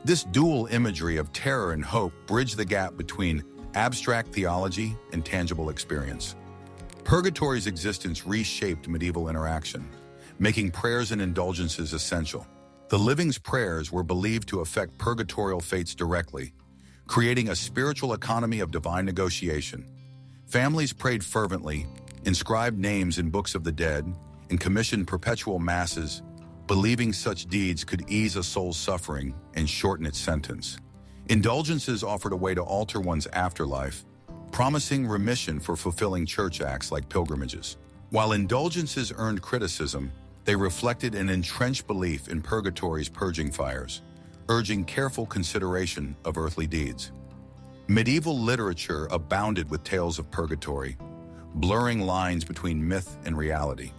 This dual imagery of terror and hope bridged the gap between abstract theology and tangible experience. Purgatory's existence reshaped medieval interaction, making prayers and indulgences essential. The living's prayers were believed to affect purgatorial fates directly, creating a spiritual economy of divine negotiation. Families prayed fervently, inscribed names in books of the dead, and commissioned perpetual masses, believing such deeds could ease a soul's suffering and shorten its sentence. Indulgences offered a way to alter one's afterlife, promising remission for fulfilling church acts like pilgrimages. While indulgences earned criticism, they reflected an entrenched belief in purgatory's purging fires, urging careful consideration of earthly deeds. Medieval literature abounded with tales of purgatory, blurring lines between myth and reality.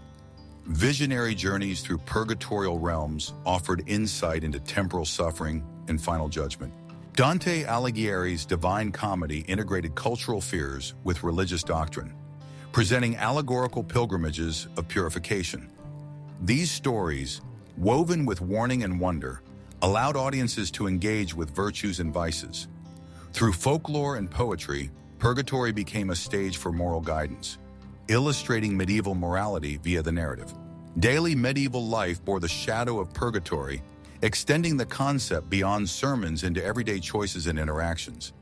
Visionary journeys through purgatorial realms offered insight into temporal suffering and final judgment. Dante Alighieri's Divine Comedy integrated cultural fears with religious doctrine, presenting allegorical pilgrimages of purification. These stories, woven with warning and wonder, allowed audiences to engage with virtues and vices. Through folklore and poetry, purgatory became a stage for moral guidance, illustrating medieval morality via the narrative. Daily medieval life bore the shadow of purgatory, extending the concept beyond sermons into everyday choices and interactions.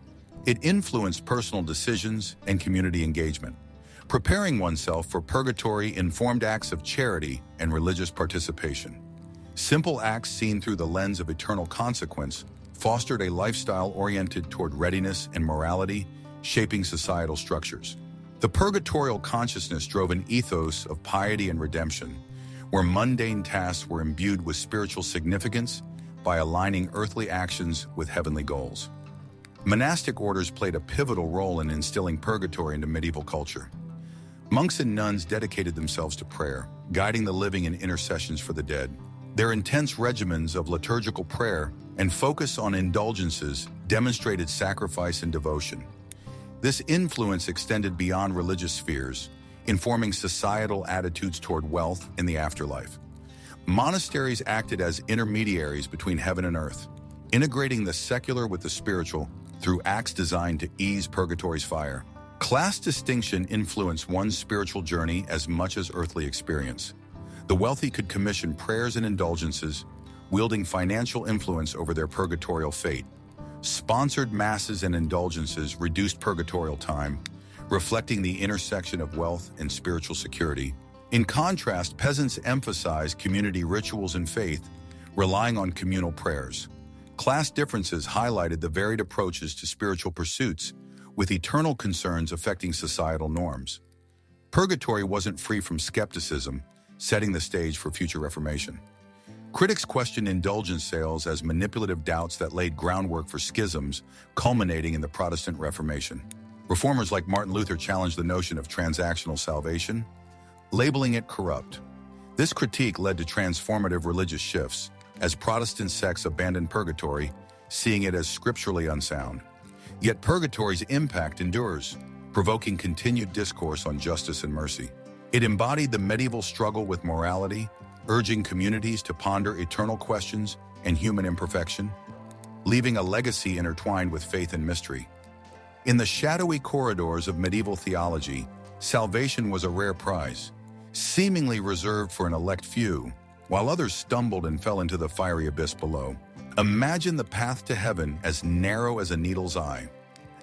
It influenced personal decisions and community engagement. Preparing oneself for purgatory informed acts of charity and religious participation. Simple acts seen through the lens of eternal consequence fostered a lifestyle oriented toward readiness and morality, shaping societal structures. The purgatorial consciousness drove an ethos of piety and redemption, where mundane tasks were imbued with spiritual significance by aligning earthly actions with heavenly goals. Monastic orders played a pivotal role in instilling purgatory into medieval culture. Monks and nuns dedicated themselves to prayer, guiding the living in intercessions for the dead. Their intense regimens of liturgical prayer and focus on indulgences demonstrated sacrifice and devotion. This influence extended beyond religious spheres, informing societal attitudes toward wealth in the afterlife. Monasteries acted as intermediaries between heaven and earth, integrating the secular with the spiritual through acts designed to ease purgatory's fire. Class distinction influenced one's spiritual journey as much as earthly experience. The wealthy could commission prayers and indulgences, wielding financial influence over their purgatorial fate. Sponsored masses and indulgences reduced purgatorial time, reflecting the intersection of wealth and spiritual security. In contrast, peasants emphasized community rituals and faith, relying on communal prayers. Class differences highlighted the varied approaches to spiritual pursuits, with eternal concerns affecting societal norms. Purgatory wasn't free from skepticism, setting the stage for future reformation. Critics questioned indulgence sales as manipulative doubts that laid groundwork for schisms, culminating in the Protestant Reformation. Reformers like Martin Luther challenged the notion of transactional salvation, labeling it corrupt. This critique led to transformative religious shifts, as Protestant sects abandoned purgatory, seeing it as scripturally unsound. Yet purgatory's impact endures, provoking continued discourse on justice and mercy. It embodied the medieval struggle with morality, urging communities to ponder eternal questions and human imperfection, leaving a legacy intertwined with faith and mystery. In the shadowy corridors of medieval theology, salvation was a rare prize, seemingly reserved for an elect few, while others stumbled and fell into the fiery abyss below. Imagine the path to heaven as narrow as a needle's eye,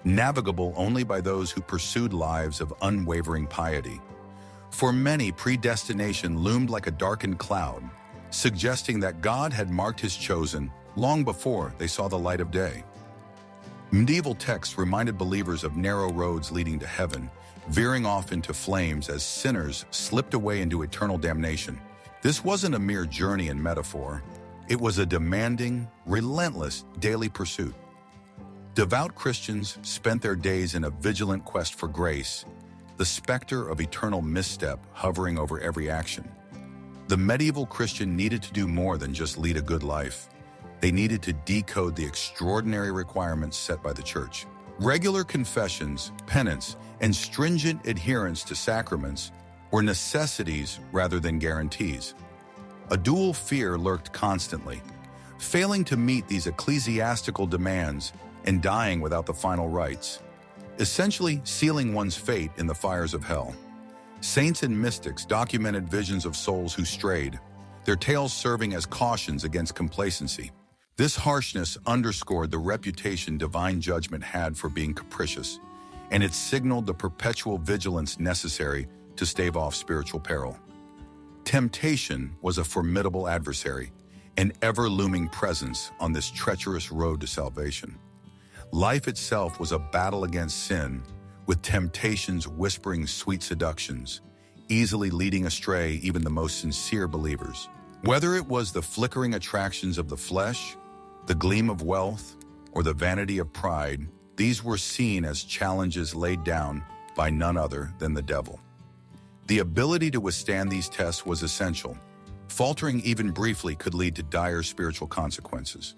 navigable only by those who pursued lives of unwavering piety. For many, predestination loomed like a darkened cloud, suggesting that God had marked his chosen long before they saw the light of day. Medieval texts reminded believers of narrow roads leading to heaven, veering off into flames as sinners slipped away into eternal damnation. This wasn't a mere journey and metaphor. It was a demanding, relentless daily pursuit. Devout Christians spent their days in a vigilant quest for grace, the specter of eternal misstep hovering over every action. The medieval Christian needed to do more than just lead a good life. They needed to decode the extraordinary requirements set by the Church. Regular confessions, penance, and stringent adherence to sacraments were necessities rather than guarantees. A dual fear lurked constantly, failing to meet these ecclesiastical demands and dying without the final rites, essentially sealing one's fate in the fires of hell. Saints and mystics documented visions of souls who strayed, their tales serving as cautions against complacency. This harshness underscored the reputation divine judgment had for being capricious, and it signaled the perpetual vigilance necessary to stave off spiritual peril. Temptation was a formidable adversary, an ever-looming presence on this treacherous road to salvation. Life itself was a battle against sin, with temptations whispering sweet seductions, easily leading astray even the most sincere believers. Whether it was the flickering attractions of the flesh, the gleam of wealth, or the vanity of pride, these were seen as challenges laid down by none other than the devil. The ability to withstand these tests was essential. Faltering even briefly could lead to dire spiritual consequences.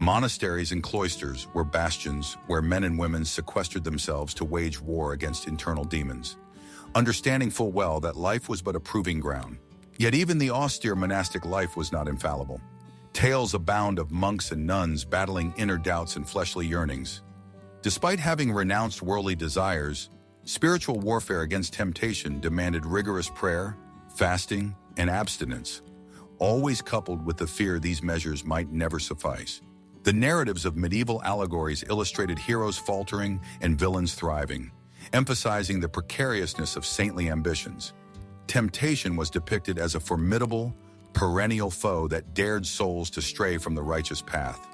Monasteries and cloisters were bastions where men and women sequestered themselves to wage war against internal demons, understanding full well that life was but a proving ground. Yet even the austere monastic life was not infallible. Tales abound of monks and nuns battling inner doubts and fleshly yearnings. Despite having renounced worldly desires, spiritual warfare against temptation demanded rigorous prayer, fasting, and abstinence, always coupled with the fear these measures might never suffice. The narratives of medieval allegories illustrated heroes faltering and villains thriving, emphasizing the precariousness of saintly ambitions. Temptation was depicted as a formidable, perennial foe that dared souls to stray from the righteous path.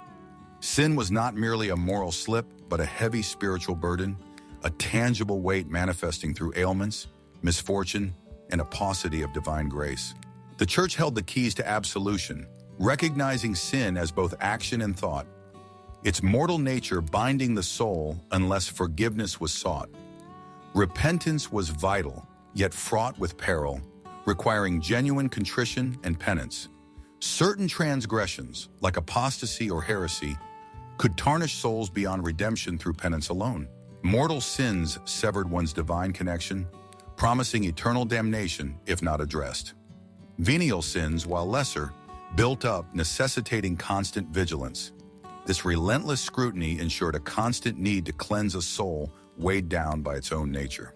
Sin was not merely a moral slip, but a heavy spiritual burden, a tangible weight manifesting through ailments, misfortune, and a paucity of divine grace. The Church held the keys to absolution, recognizing sin as both action and thought, its mortal nature binding the soul unless forgiveness was sought. Repentance was vital, yet fraught with peril, requiring genuine contrition and penance. Certain transgressions, like apostasy or heresy, could tarnish souls beyond redemption through penance alone. Mortal sins severed one's divine connection, promising eternal damnation if not addressed. Venial sins, while lesser, built up, necessitating constant vigilance. This relentless scrutiny ensured a constant need to cleanse a soul weighed down by its own nature.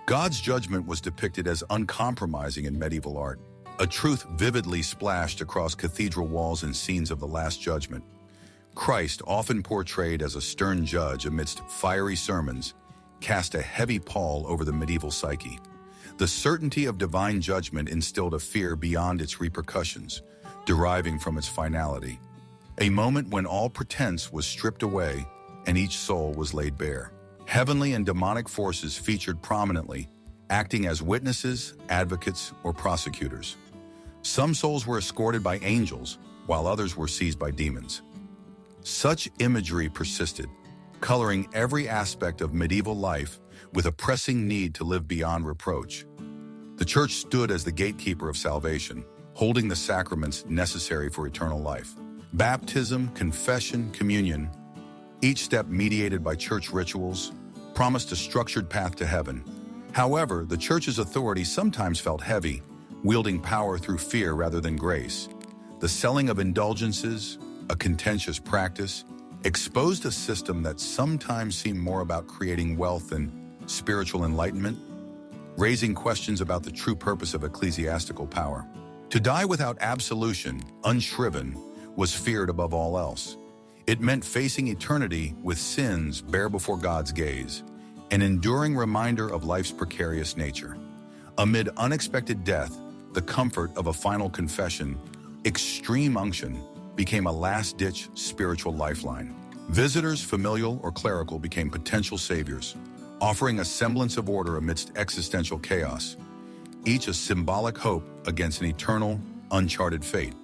God's judgment was depicted as uncompromising in medieval art, a truth vividly splashed across cathedral walls and scenes of the Last Judgment. Christ, often portrayed as a stern judge amidst fiery sermons, cast a heavy pall over the medieval psyche. The certainty of divine judgment instilled a fear beyond its repercussions, deriving from its finality. A moment when all pretense was stripped away and each soul was laid bare. Heavenly and demonic forces featured prominently, acting as witnesses, advocates, or prosecutors. Some souls were escorted by angels, while others were seized by demons. Such imagery persisted, coloring every aspect of medieval life with a pressing need to live beyond reproach. The Church stood as the gatekeeper of salvation, holding the sacraments necessary for eternal life. Baptism, confession, communion, each step mediated by church rituals, promised a structured path to heaven. However, the Church's authority sometimes felt heavy, wielding power through fear rather than grace. The selling of indulgences, a contentious practice, exposed a system that sometimes seemed more about creating wealth than spiritual enlightenment, raising questions about the true purpose of ecclesiastical power. To die without absolution, unshriven, was feared above all else. It meant facing eternity with sins bare before God's gaze, an enduring reminder of life's precarious nature. Amid unexpected death, the comfort of a final confession, extreme unction, became a last-ditch spiritual lifeline. Visitors, familial or clerical, became potential saviors, offering a semblance of order amidst existential chaos, each a symbolic hope against an eternal, uncharted fate.